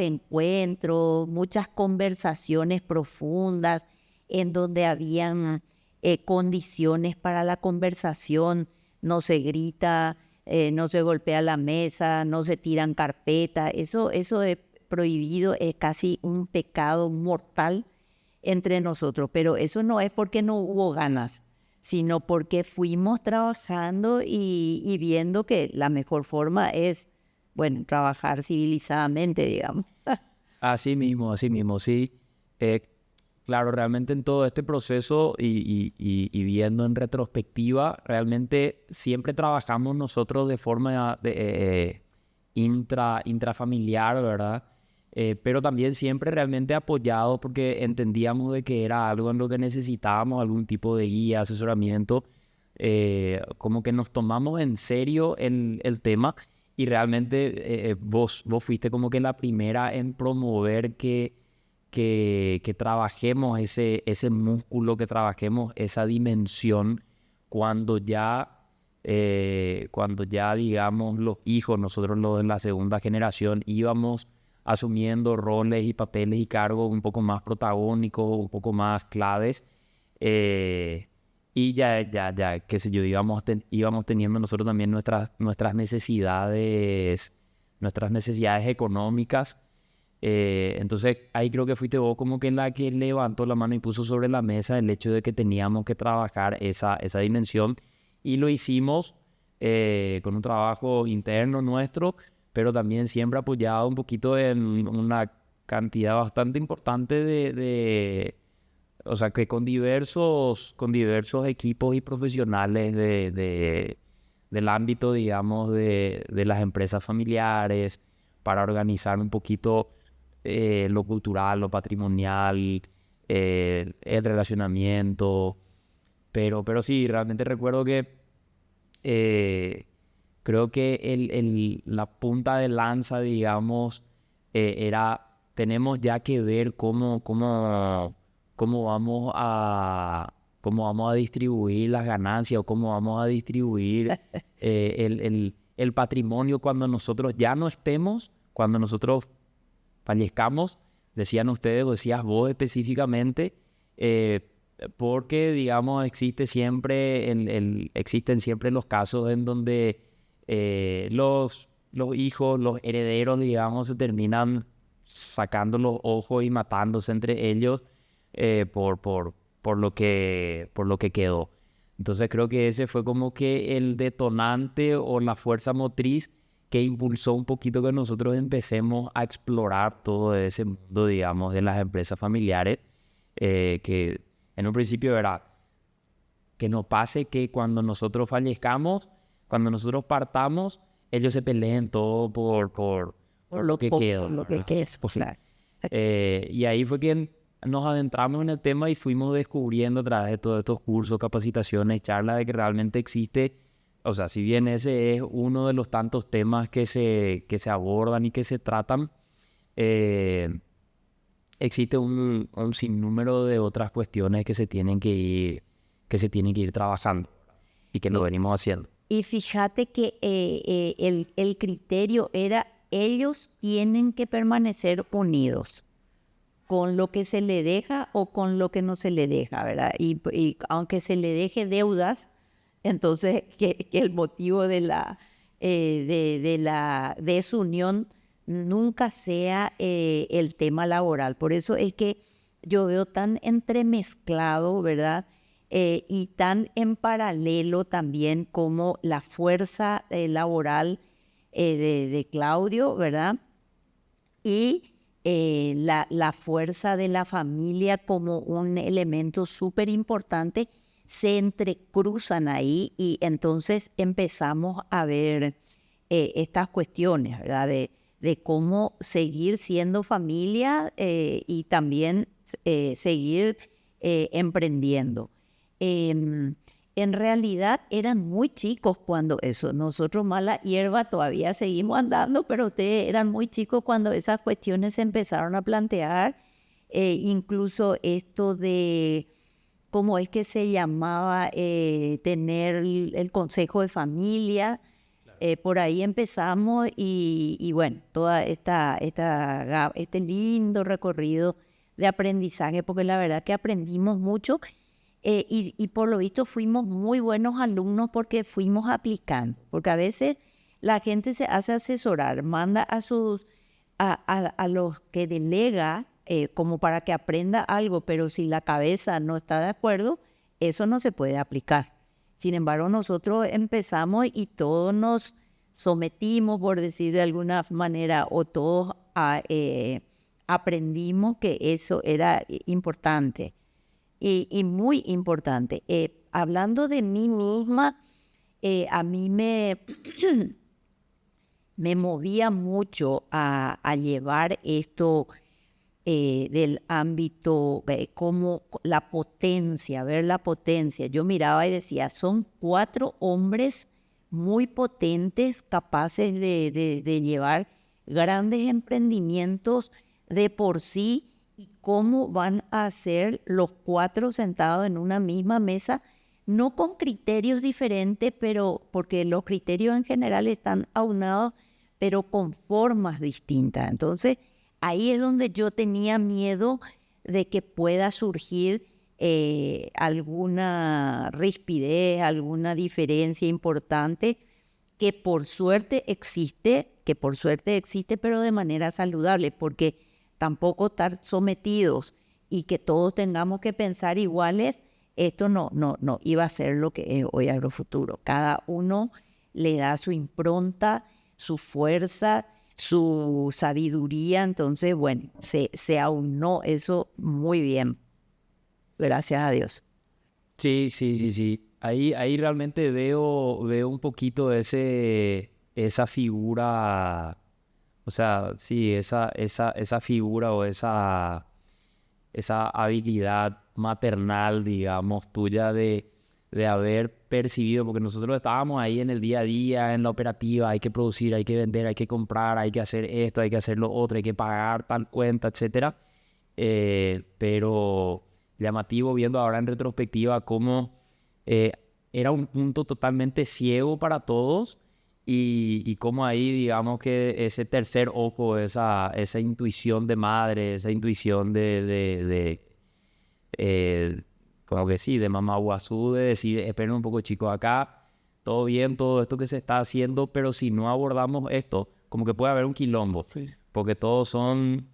encuentros, muchas conversaciones profundas en donde habían condiciones para la conversación, no se grita, no se golpea la mesa, no se tiran carpetas, eso es prohibido, es casi un pecado mortal entre nosotros, pero eso no es porque no hubo ganas, sino porque fuimos trabajando y viendo que la mejor forma es, bueno, trabajar civilizadamente, digamos. Así mismo, sí. Claro, realmente en todo este proceso y viendo en retrospectiva, realmente siempre trabajamos nosotros de forma intrafamiliar, ¿verdad? Pero también siempre realmente apoyados porque entendíamos de que era algo en lo que necesitábamos algún tipo de guía, asesoramiento, como que nos tomamos en serio el tema y realmente vos fuiste como que la primera en promover que trabajemos ese músculo, que trabajemos esa dimensión cuando ya, digamos, los hijos, nosotros los de la segunda generación, íbamos asumiendo roles y papeles y cargos un poco más protagónicos, un poco más claves, y qué sé yo, íbamos teniendo nosotros también nuestras necesidades económicas. Entonces ahí creo que fuiste vos como que la que levantó la mano y puso sobre la mesa el hecho de que teníamos que trabajar esa dimensión, y lo hicimos con un trabajo interno nuestro, pero también siempre apoyado un poquito en una cantidad bastante importante o sea, que con diversos equipos y profesionales del ámbito, digamos, de las empresas familiares, para organizar un poquito lo cultural, lo patrimonial, el relacionamiento. Pero sí, realmente recuerdo que creo que la punta de lanza, digamos, tenemos ya que ver cómo vamos a distribuir las ganancias, o cómo vamos a distribuir el patrimonio cuando nosotros ya no estemos, cuando nosotros fallezcamos, decían ustedes, o decías vos específicamente, porque, digamos, existen siempre los casos en donde los hijos, los herederos, digamos, se terminan sacando los ojos y matándose entre ellos por lo que quedó. Entonces creo que ese fue como que el detonante o la fuerza motriz que impulsó un poquito que nosotros empecemos a explorar todo ese mundo, digamos, de las empresas familiares, que en un principio era que no pase que cuando nosotros fallezcamos, cuando nosotros partamos, ellos se peleen todo por lo que quedó. Lo que quedó, claro. Y ahí fue que nos adentramos en el tema y fuimos descubriendo a través de todos estos cursos, capacitaciones, charlas, de que realmente existe, o sea, si bien ese es uno de los tantos temas que se abordan y que se tratan, existe un sinnúmero de otras cuestiones que se tienen que ir trabajando y que lo venimos haciendo. Y fíjate que el criterio era, ellos tienen que permanecer unidos con lo que se le deja o con lo que no se le deja, ¿verdad? Y aunque se le deje deudas, entonces que el motivo de la desunión nunca sea el tema laboral. Por eso es que yo veo tan entremezclado, ¿verdad? Y tan en paralelo también como la fuerza laboral de Claudio, ¿verdad? Y la fuerza de la familia como un elemento súper importante se entrecruzan ahí, y entonces empezamos a ver estas cuestiones, ¿verdad? De cómo seguir siendo familia y también seguir emprendiendo. En realidad eran muy chicos cuando eso, nosotros mala hierba todavía seguimos andando, pero ustedes eran muy chicos cuando esas cuestiones se empezaron a plantear, incluso esto de cómo es que se llamaba tener el consejo de familia. Por ahí empezamos y bueno, toda este lindo recorrido de aprendizaje, porque la verdad que aprendimos mucho y por lo visto fuimos muy buenos alumnos porque fuimos aplicando, porque a veces la gente se hace asesorar, manda a los que delega como para que aprenda algo, pero si la cabeza no está de acuerdo, eso no se puede aplicar. Sin embargo, nosotros empezamos y todos nos sometimos, por decir de alguna manera, o todos aprendimos que eso era importante y muy importante. Hablando de mí misma, a mí me movía mucho a llevar esto del ámbito, como la potencia, ver la potencia. Yo miraba y decía, son 4 hombres muy potentes, capaces de llevar grandes emprendimientos de por sí, y cómo van a ser los 4 sentados en una misma mesa, no con criterios diferentes, pero porque los criterios en general están aunados, pero con formas distintas. Entonces, ahí es donde yo tenía miedo de que pueda surgir alguna rispidez, alguna diferencia importante, que por suerte existe, pero de manera saludable, porque tampoco estar sometidos y que todos tengamos que pensar iguales, esto no iba a ser lo que es hoy Agrofuturo. Cada uno le da su impronta, su fuerza, su sabiduría. Entonces, bueno, se aunó eso muy bien. Gracias a Dios. Sí. Ahí realmente veo un poquito esa figura, o sea, sí, esa figura o esa habilidad maternal, digamos, tuya de haber percibido, porque nosotros estábamos ahí en el día a día, en la operativa, hay que producir, hay que vender, hay que comprar, hay que hacer esto, hay que hacer lo otro, hay que pagar tal cuenta, etcétera. Pero llamativo viendo ahora en retrospectiva cómo era un punto totalmente ciego para todos y cómo ahí, digamos que ese tercer ojo, esa intuición de madre, esa intuición como que sí, de mamá Guazú, de decir, esperen un poco chicos, acá todo bien, todo esto que se está haciendo, pero si no abordamos esto, como que puede haber un quilombo, sí, porque todos son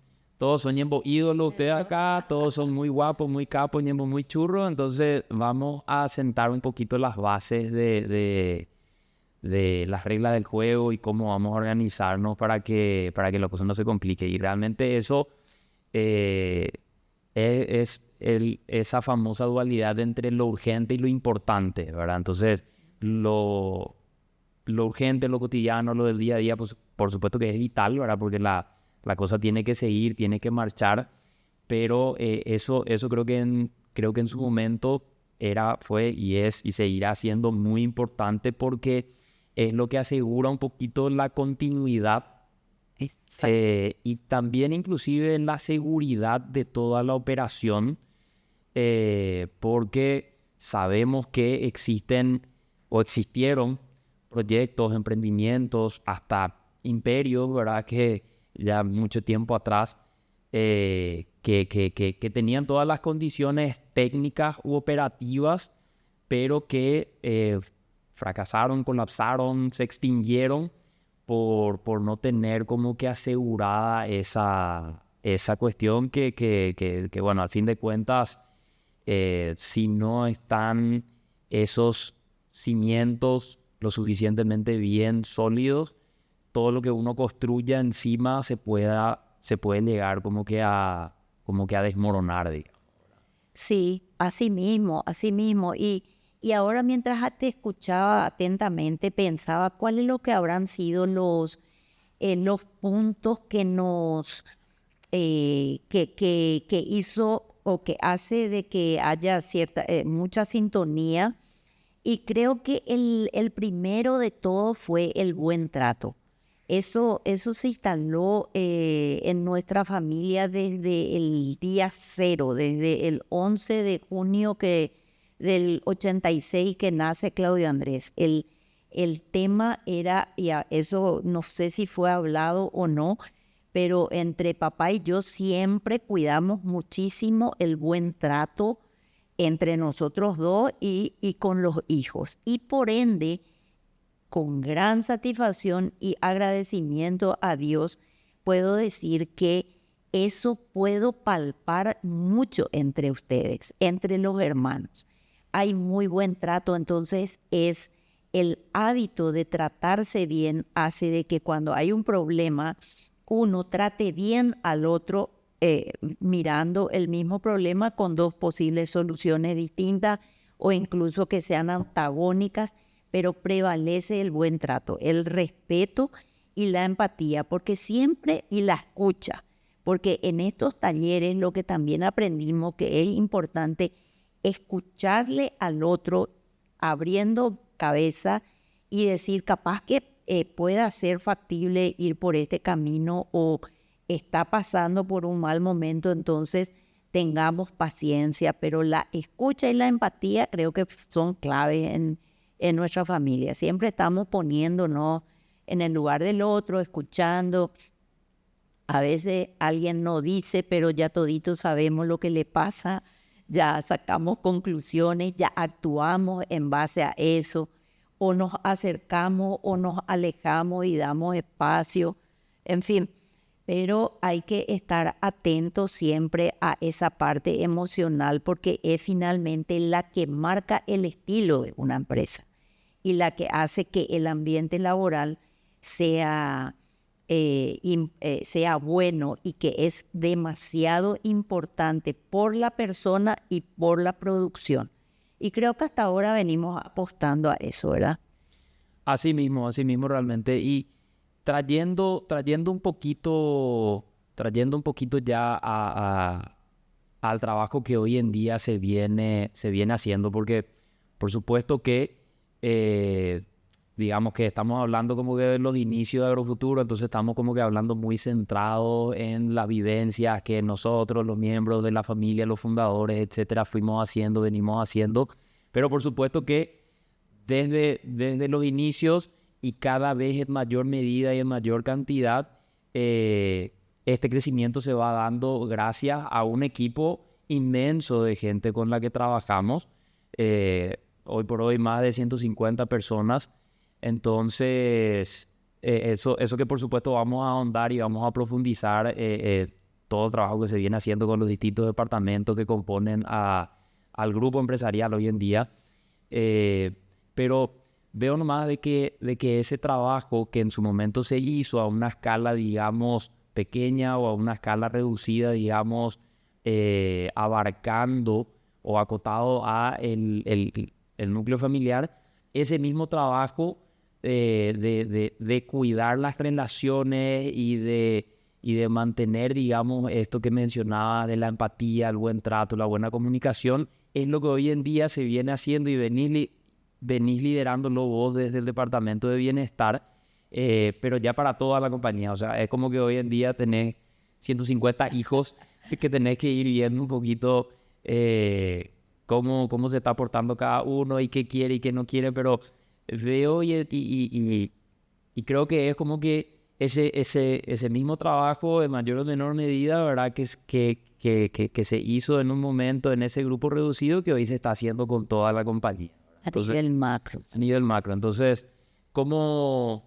ñembo ídolos ustedes acá, todos son muy guapos, muy capos, ñembo muy churros, entonces vamos a sentar un poquito las bases de las reglas del juego y cómo vamos a organizarnos para que la cosa no se complique. Y realmente eso es esa famosa dualidad entre lo urgente y lo importante, ¿verdad? Entonces, lo urgente, lo cotidiano, lo del día a día, pues por supuesto que es vital, ¿verdad? Porque la cosa tiene que seguir, tiene que marchar, pero eso creo que en su momento fue y es y seguirá siendo muy importante porque es lo que asegura un poquito la continuidad y también inclusive la seguridad de toda la operación, porque sabemos que existen o existieron proyectos, emprendimientos, hasta imperios, ¿verdad? Que ya mucho tiempo atrás, que tenían todas las condiciones técnicas u operativas, pero que fracasaron, colapsaron, se extinguieron por no tener como que asegurada esa cuestión que bueno, al fin de cuentas, si no están esos cimientos lo suficientemente bien sólidos, todo lo que uno construya encima se puede llegar como que a desmoronar, digamos. Sí, así mismo. Y ahora mientras te escuchaba atentamente, pensaba cuál es lo que habrán sido los puntos que nos que hizo o que hace de que haya mucha sintonía. Y creo que el primero de todo fue el buen trato. Eso se instaló en nuestra familia desde el día cero, desde el 11 de junio del 86 que nace Claudio Andrés. El tema era, y eso no sé si fue hablado o no, pero entre papá y yo siempre cuidamos muchísimo el buen trato entre nosotros dos y con los hijos. Y por ende, con gran satisfacción y agradecimiento a Dios, puedo decir que eso puedo palpar mucho entre ustedes, entre los hermanos. Hay muy buen trato, entonces es el hábito de tratarse bien hace de que cuando hay un problema, uno trate bien al otro mirando el mismo problema con dos posibles soluciones distintas o incluso que sean antagónicas, pero prevalece el buen trato, el respeto y la empatía, porque siempre, y la escucha, porque en estos talleres lo que también aprendimos que es importante escucharle al otro abriendo cabeza y decir capaz que pueda ser factible ir por este camino o está pasando por un mal momento, entonces tengamos paciencia, pero la escucha y la empatía creo que son claves en nuestra familia. Siempre estamos poniéndonos en el lugar del otro, escuchando. A veces alguien no dice, pero ya toditos sabemos lo que le pasa, ya sacamos conclusiones, ya actuamos en base a eso, o nos acercamos o nos alejamos y damos espacio, en fin. Pero hay que estar atentos siempre a esa parte emocional porque es finalmente la que marca el estilo de una empresa y la que hace que el ambiente laboral sea bueno y que es demasiado importante por la persona y por la producción. Y creo que hasta ahora venimos apostando a eso, ¿verdad? Así mismo realmente. Y trayendo un poquito ya al trabajo que hoy en día se viene haciendo, porque por supuesto que digamos que estamos hablando como que de los inicios de Agrofuturo, entonces estamos como que hablando muy centrados en las vivencias que nosotros, los miembros de la familia, los fundadores, etcétera, venimos haciendo, pero por supuesto que desde los inicios y cada vez en mayor medida y en mayor cantidad, este crecimiento se va dando gracias a un equipo inmenso de gente con la que trabajamos, hoy por hoy más de 150 personas. Entonces, eso que por supuesto vamos a ahondar y vamos a profundizar todo el trabajo que se viene haciendo con los distintos departamentos que componen al grupo empresarial hoy en día. Pero veo nomás de que ese trabajo que en su momento se hizo a una escala, digamos, pequeña o a una escala reducida, digamos, abarcando o acotado a el núcleo familiar, ese mismo trabajo de cuidar las relaciones y de mantener, digamos, esto que mencionaba de la empatía, el buen trato, la buena comunicación, es lo que hoy en día se viene haciendo y venís liderándolo vos desde el Departamento de Bienestar, pero ya para toda la compañía. O sea, es como que hoy en día tenés 150 hijos que tenés que ir viendo un poquito cómo se está portando cada uno y qué quiere y qué no quiere, pero veo y creo que es como que ese mismo trabajo en mayor o menor medida, ¿verdad? Que se hizo en un momento en ese grupo reducido que hoy se está haciendo con toda la compañía. Entonces, a nivel macro. A nivel macro. Entonces, ¿cómo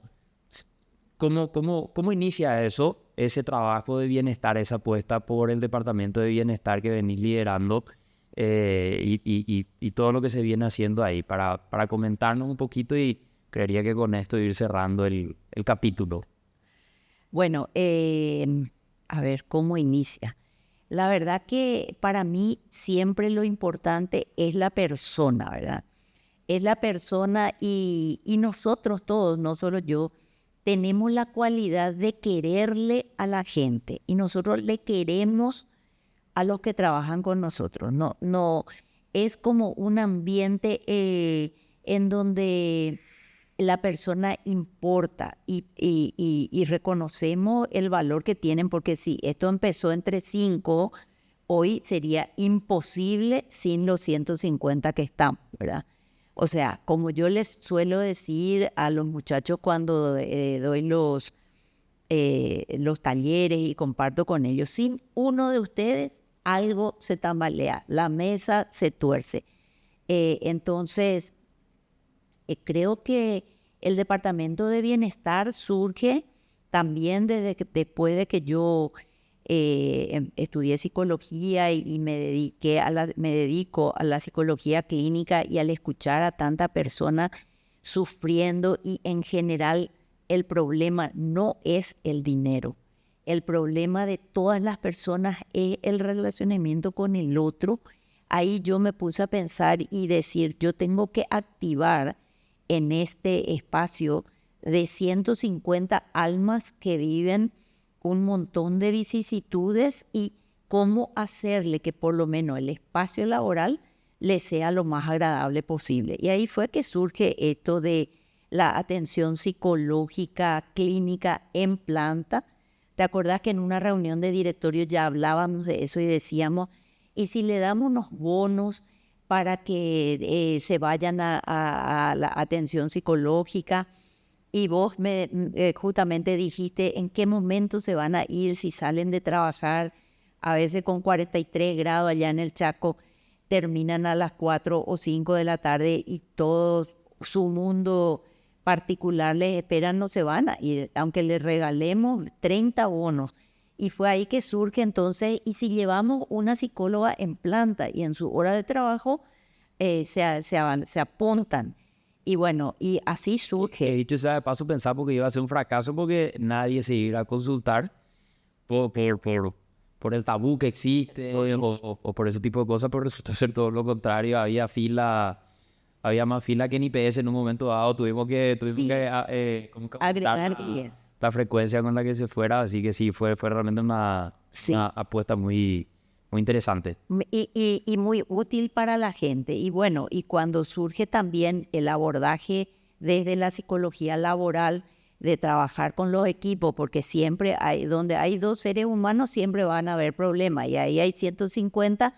inicia ese trabajo de bienestar, esa apuesta por el Departamento de Bienestar que venís liderando y todo lo que se viene haciendo ahí? Para comentarnos un poquito y creería que con esto ir cerrando el capítulo. Bueno, a ver, ¿cómo inicia? La verdad que para mí siempre lo importante es la persona, ¿verdad? Es la persona y nosotros todos, no solo yo, tenemos la cualidad de quererle a la gente y nosotros le queremos a los que trabajan con nosotros. No es como un ambiente en donde la persona importa y reconocemos el valor que tienen, porque si esto empezó entre 5, hoy sería imposible sin los 150 que estamos, ¿verdad? O sea, como yo les suelo decir a los muchachos cuando doy los talleres y comparto con ellos. Sin uno de ustedes, algo se tambalea, la mesa se tuerce. Entonces, creo que el Departamento de Bienestar surge también después de que yo estudié psicología y me dedico a la psicología clínica y al escuchar a tanta persona sufriendo, y en general el problema no es el dinero. El problema de todas las personas es el relacionamiento con el otro. Ahí yo me puse a pensar y decir, yo tengo que activar en este espacio de 150 almas que viven un montón de vicisitudes, y cómo hacerle que por lo menos el espacio laboral le sea lo más agradable posible. Y ahí fue que surge esto de la atención psicológica clínica en planta. ¿Te acordás que en una reunión de directorio ya hablábamos de eso y decíamos, y si le damos unos bonos para que se vayan a la atención psicológica? Y vos justamente dijiste en qué momento se van a ir, si salen de trabajar, a veces con 43 grados allá en el Chaco, terminan a las 4 o 5 de la tarde y todo su mundo particular les espera, no se van a ir, aunque les regalemos 30 bonos. Y fue ahí que surge entonces, y si llevamos una psicóloga en planta y en su hora de trabajo se apuntan. Y bueno, y así surge. Dicho sea de paso, pensar porque iba a ser un fracaso porque nadie se iba a consultar por el tabú que existe o por ese tipo de cosas, pero resultó ser todo lo contrario. Había más fila que en IPS en un momento dado. Tuvimos que agregar la frecuencia con la que se fuera, así que sí, fue realmente una apuesta muy, muy interesante. Y muy útil para la gente. Y bueno, y cuando surge también el abordaje desde la psicología laboral, de trabajar con los equipos, porque siempre donde hay dos seres humanos, siempre van a haber problemas, y ahí hay 150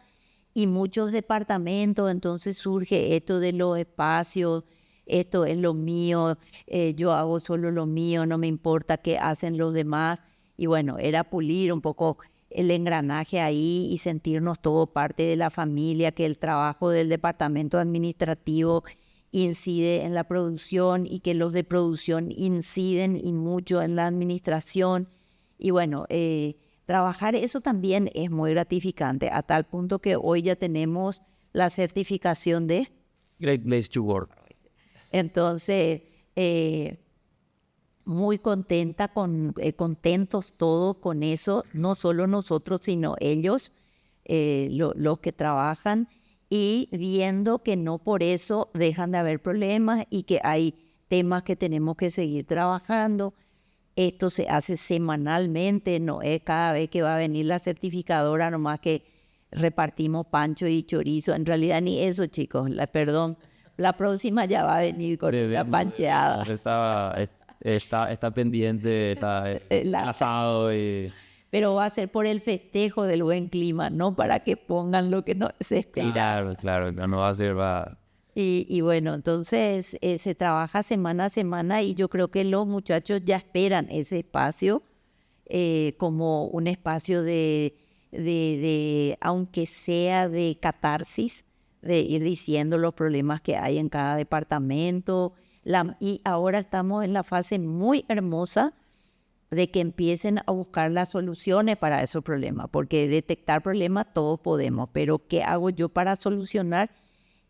y muchos departamentos. Entonces surge esto de los espacios, esto es lo mío, yo hago solo lo mío, no me importa qué hacen los demás. Y bueno, era pulir un poco el engranaje ahí y sentirnos todo parte de la familia, que el trabajo del departamento administrativo incide en la producción y que los de producción inciden y mucho en la administración. Y bueno, trabajar eso también es muy gratificante, a tal punto que hoy ya tenemos la certificación de Great Place to Work. Entonces, muy contenta, contentos todos con eso, no solo nosotros, sino ellos, los que trabajan, y viendo que no por eso dejan de haber problemas y que hay temas que tenemos que seguir trabajando. Esto se hace semanalmente, no es cada vez que va a venir la certificadora nomás que repartimos pancho y chorizo. En realidad ni eso, chicos, perdón. La próxima ya va a venir con una pancheada. Está pendiente, está asado. Pero va a ser por el festejo del buen clima, no para que pongan lo que no se espera. Claro, no va a ser... Y bueno, entonces se trabaja semana a semana, y yo creo que los muchachos ya esperan ese espacio como un espacio de aunque sea de catarsis, de ir diciendo los problemas que hay en cada departamento. Y ahora estamos en la fase muy hermosa de que empiecen a buscar las soluciones para esos problemas, porque detectar problemas todos podemos, pero ¿qué hago yo para solucionar?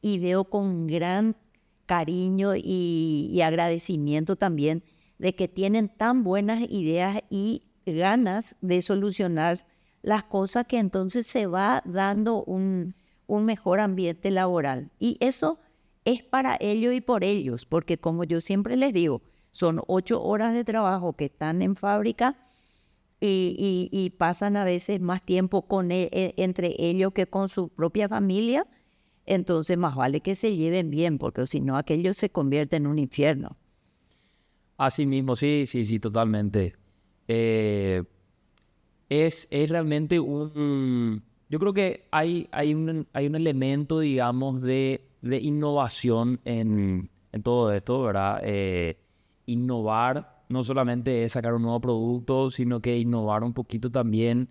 Y veo con gran cariño y agradecimiento también de que tienen tan buenas ideas y ganas de solucionar las cosas, que entonces se va dando un mejor ambiente laboral. Y eso es para ellos y por ellos, porque como yo siempre les digo, son 8 horas de trabajo que están en fábrica y pasan a veces más tiempo entre ellos que con su propia familia. Entonces más vale que se lleven bien, porque si no aquello se convierte en un infierno. Así mismo, sí, totalmente. Es realmente yo creo que hay un elemento, digamos, de innovación en todo esto, ¿verdad? Innovar no solamente es sacar un nuevo producto, sino que innovar un poquito también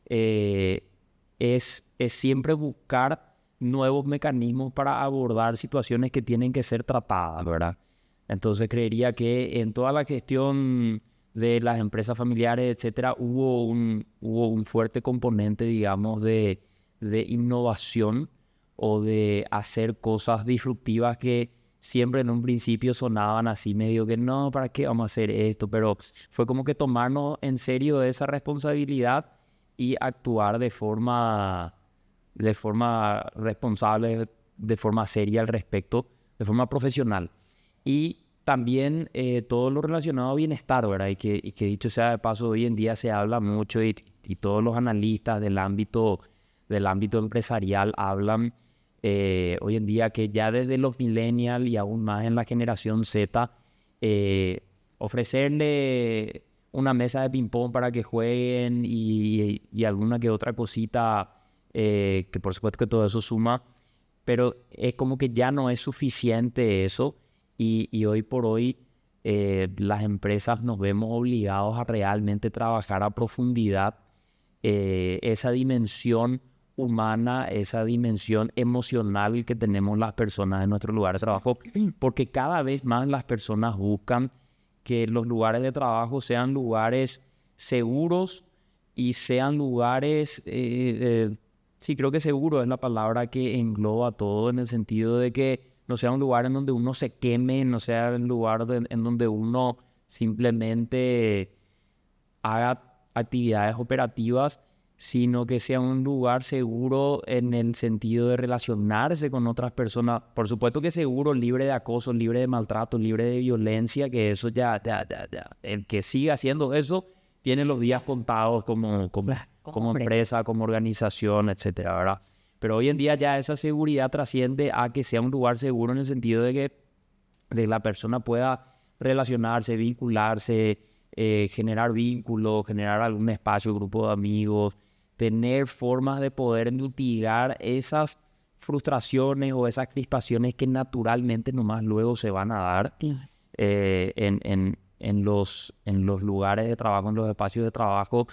es siempre buscar nuevos mecanismos para abordar situaciones que tienen que ser tratadas, ¿verdad? Entonces creería que en toda la gestión de las empresas familiares, etcétera, hubo un fuerte componente, digamos, de innovación o de hacer cosas disruptivas que siempre en un principio sonaban así medio que no, ¿para qué vamos a hacer esto? Pero fue como que tomarnos en serio esa responsabilidad y actuar de forma responsable, de forma seria al respecto, de forma profesional. Y también todo lo relacionado a bienestar, ¿verdad? Y que dicho sea de paso, hoy en día se habla mucho y todos los analistas del ámbito empresarial hablan hoy en día que ya desde los millennials y aún más en la generación Z, ofrecerle una mesa de ping-pong para que jueguen y alguna que otra cosita, que por supuesto que todo eso suma, pero es como que ya no es suficiente eso y hoy por hoy las empresas nos vemos obligados a realmente trabajar a profundidad esa dimensión humana, esa dimensión emocional que tenemos las personas en nuestro lugar de trabajo, porque cada vez más las personas buscan que los lugares de trabajo sean lugares seguros y sean lugares, sí, creo que seguro es la palabra que engloba todo, en el sentido de que no sea un lugar en donde uno se queme, no sea un lugar en donde uno simplemente haga actividades operativas, sino que sea un lugar seguro en el sentido de relacionarse con otras personas. Por supuesto que seguro, libre de acoso, libre de maltrato, libre de violencia, que eso ya. El que siga haciendo eso tiene los días contados como empresa, como organización, etcétera, ¿verdad? Pero hoy en día ya esa seguridad trasciende a que sea un lugar seguro en el sentido de que la persona pueda relacionarse, vincularse, generar vínculos, generar algún espacio, grupo de amigos, tener formas de poder mitigar esas frustraciones o esas crispaciones que naturalmente nomás luego se van a dar en los lugares de trabajo, en los espacios de trabajo.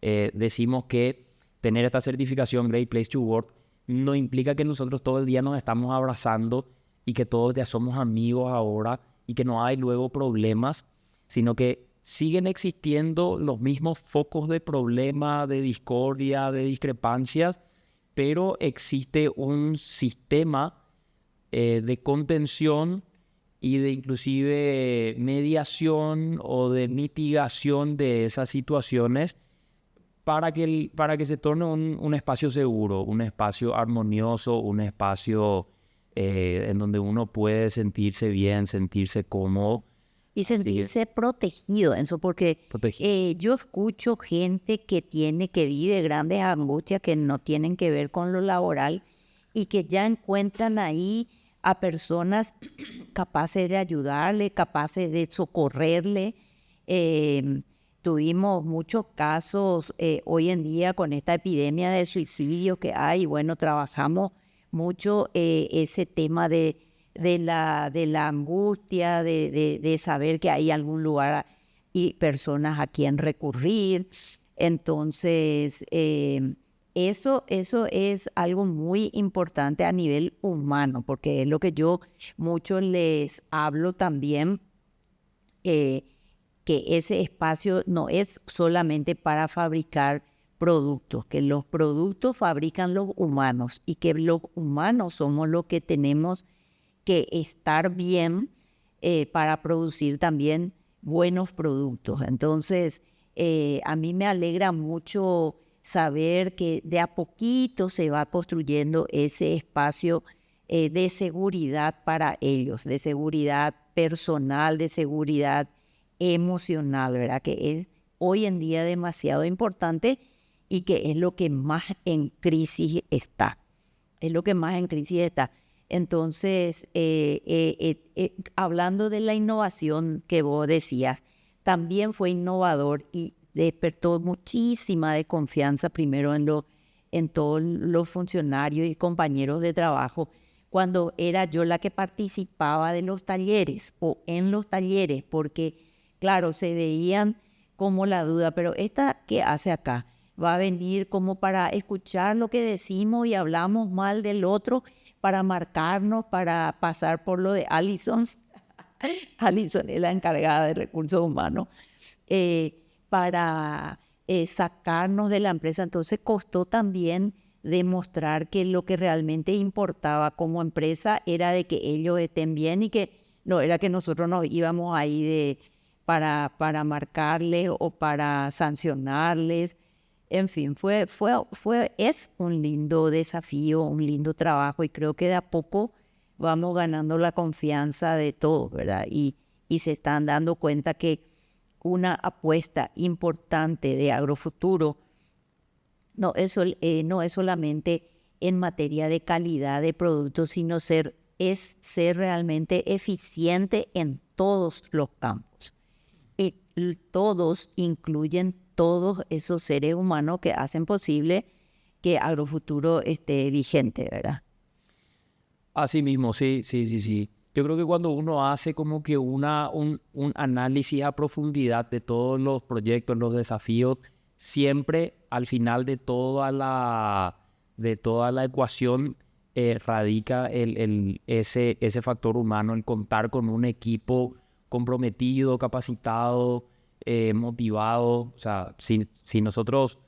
Decimos que tener esta certificación Great Place to Work no implica que nosotros todo el día nos estamos abrazando y que todos ya somos amigos ahora y que no hay luego problemas, sino que siguen existiendo los mismos focos de problema, de discordia, de discrepancias, pero existe un sistema de contención y de inclusive mediación o de mitigación de esas situaciones para que se torne un espacio seguro, un espacio armonioso, un espacio en donde uno puede sentirse bien, sentirse cómodo. Y sentirse protegido, Enzo, porque yo escucho gente que vive grandes angustias que no tienen que ver con lo laboral y que ya encuentran ahí a personas capaces de ayudarle, capaces de socorrerle. Tuvimos muchos casos hoy en día con esta epidemia de suicidio que hay. Bueno, trabajamos mucho ese tema de la angustia, de saber que hay algún lugar y personas a quien recurrir. Entonces, eso es algo muy importante a nivel humano, porque es lo que yo mucho les hablo también, que ese espacio no es solamente para fabricar productos, que los productos fabrican los humanos y que los humanos somos los que tenemos que estar bien para producir también buenos productos. Entonces, a mí me alegra mucho saber que de a poquito se va construyendo ese espacio de seguridad para ellos, de seguridad personal, de seguridad emocional, ¿verdad? Que es hoy en día demasiado importante y que es lo que más en crisis está. Es lo que más en crisis está. Entonces, hablando de la innovación que vos decías, también fue innovador y despertó muchísima desconfianza primero en todos los funcionarios y compañeros de trabajo, cuando era yo la que participaba de los talleres o en los talleres, porque claro, se veían como la duda, pero ¿esta qué hace acá? Va a venir como para escuchar lo que decimos y hablamos mal del otro, para marcarnos, para pasar por lo de Alison. Alison es la encargada de recursos humanos, para sacarnos de la empresa. Entonces costó también demostrar que lo que realmente importaba como empresa era de que ellos estén bien y que no era que nosotros nos íbamos ahí para marcarles o para sancionarles. En fin, es un lindo desafío, un lindo trabajo, y creo que de a poco vamos ganando la confianza de todos, ¿verdad? Y se están dando cuenta que una apuesta importante de Agrofuturo no es solamente en materia de calidad de productos, sino ser realmente eficiente en todos los campos. Y todos incluyen todos esos seres humanos que hacen posible que Agrofuturo esté vigente, ¿verdad? Así mismo, sí, sí, sí, sí. Yo creo que cuando uno hace como que un análisis a profundidad de todos los proyectos, los desafíos, siempre al final de toda la ecuación radica ese factor humano, el contar con un equipo comprometido, capacitado, motivado. O sea, si nosotros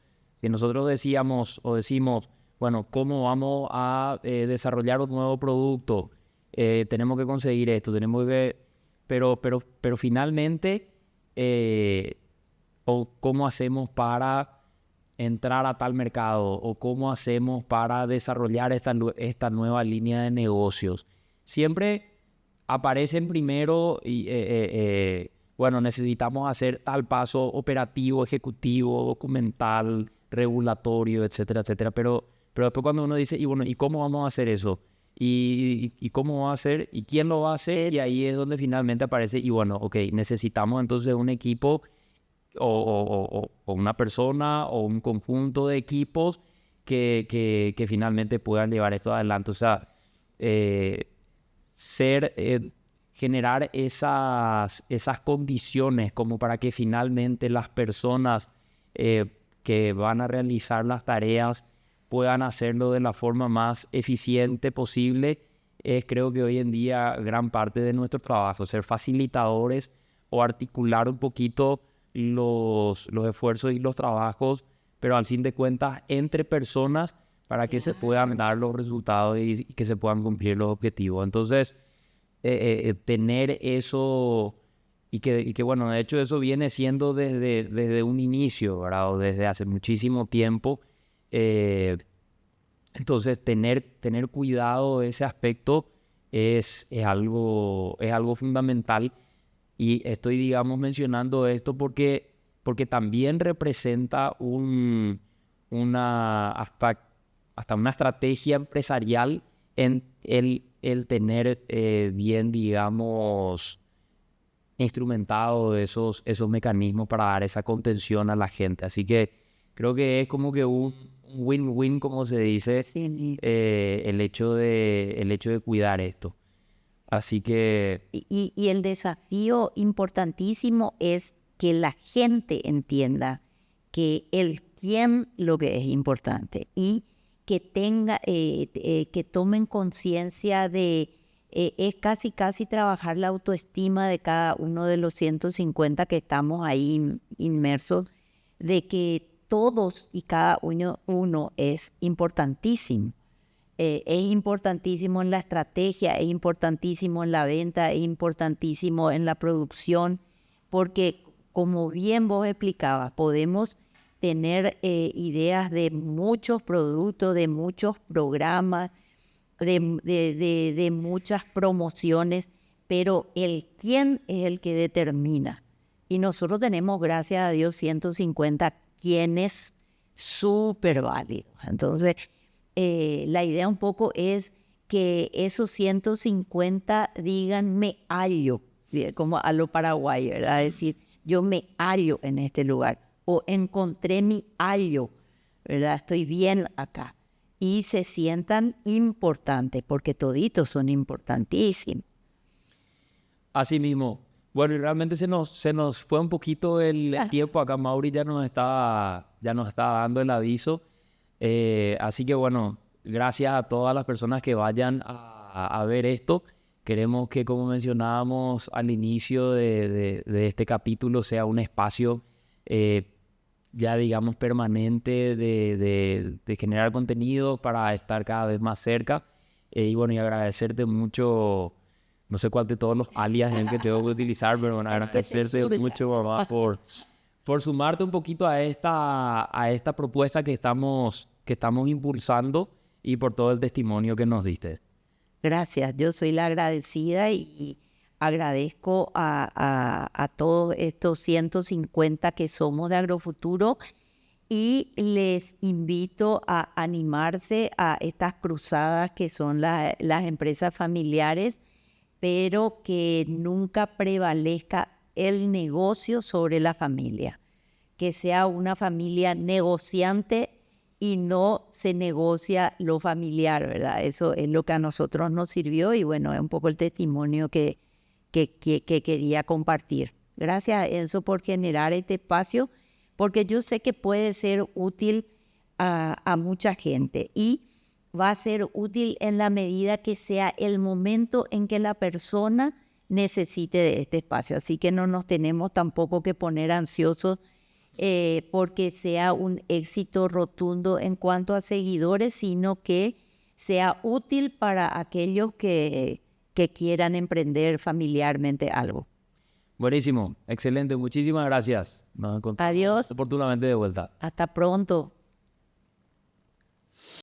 decíamos o decimos, bueno, ¿cómo vamos a desarrollar un nuevo producto? Tenemos que conseguir esto, pero finalmente, o cómo hacemos para entrar a tal mercado, o cómo hacemos para desarrollar esta nueva línea de negocios. Siempre aparecen primero y, bueno, necesitamos hacer tal paso operativo, ejecutivo, documental, regulatorio, etcétera, etcétera. Pero después cuando uno dice, y bueno, ¿y cómo vamos a hacer eso? ¿Y cómo va a hacer? ¿Y quién lo va a hacer? Y ahí es donde finalmente aparece, y bueno, ok, necesitamos entonces un equipo o una persona o un conjunto de equipos que finalmente puedan llevar esto adelante. O sea, generar esas condiciones como para que finalmente las personas que van a realizar las tareas puedan hacerlo de la forma más eficiente posible, es creo que hoy en día gran parte de nuestro trabajo, ser facilitadores o articular un poquito los esfuerzos y los trabajos, pero al fin de cuentas entre personas para que se puedan dar los resultados y que se puedan cumplir los objetivos. Entonces, tener eso y que bueno, de hecho eso viene siendo desde un inicio, ¿verdad? O desde hace muchísimo tiempo. Entonces, tener cuidado de ese aspecto es algo fundamental. Y estoy, digamos, mencionando esto porque también representa hasta una estrategia empresarial en el tener bien, digamos, instrumentado esos mecanismos para dar esa contención a la gente. Así que creo que es como que un win-win, como se dice, Sí. el hecho de cuidar esto. Así que Y el desafío importantísimo es que la gente entienda que el quién lo que es importante y que que tomen conciencia de, es casi trabajar la autoestima de cada uno de los 150 que estamos ahí inmersos, de que todos y cada uno es importantísimo. Es importantísimo en la estrategia, es importantísimo en la venta, es importantísimo en la producción, porque como bien vos explicabas, podemos tener ideas de muchos productos, de muchos programas, de muchas promociones, pero el quién es el que determina. Y nosotros tenemos, gracias a Dios, 150 quienes súper válidos. Entonces, la idea un poco es que esos 150 digan me hallo, como a lo Paraguay, ¿verdad? Es decir, yo me hallo en este lugar o encontré mi hallo, ¿verdad? Estoy bien acá. Y se sientan importantes, porque toditos son importantísimos. así mismo, Bueno, y realmente se nos fue un poquito el tiempo. Acá Mauri ya nos está dando el aviso. Así que bueno, gracias a todas las personas que vayan a ver esto. Queremos que, como mencionábamos al inicio de este capítulo, sea un espacio ya digamos permanente de generar contenido para estar cada vez más cerca. Y bueno, y agradecerte mucho. No sé cuál de todos los alias es el que tengo que utilizar, pero bueno, agradecerte mucho, mamá, por sumarte un poquito a esta propuesta que estamos impulsando y por todo el testimonio que nos diste. Gracias, yo soy la agradecida y agradezco a todos estos 150 que somos de Agrofuturo y les invito a animarse a estas cruzadas que son las empresas familiares, pero que nunca prevalezca el negocio sobre la familia, que sea una familia negociante y no se negocia lo familiar, ¿verdad? Eso es lo que a nosotros nos sirvió y bueno, es un poco el testimonio que quería compartir. Gracias, Enzo, por generar este espacio, porque yo sé que puede ser útil a mucha gente y va a ser útil en la medida que sea el momento en que la persona necesite de este espacio. Así que no nos tenemos tampoco que poner ansiosos porque sea un éxito rotundo en cuanto a seguidores, sino que sea útil para aquellos que quieran emprender familiarmente algo. Buenísimo, excelente, muchísimas gracias. Nos encontramos Adiós. oportunamente de vuelta. Hasta pronto.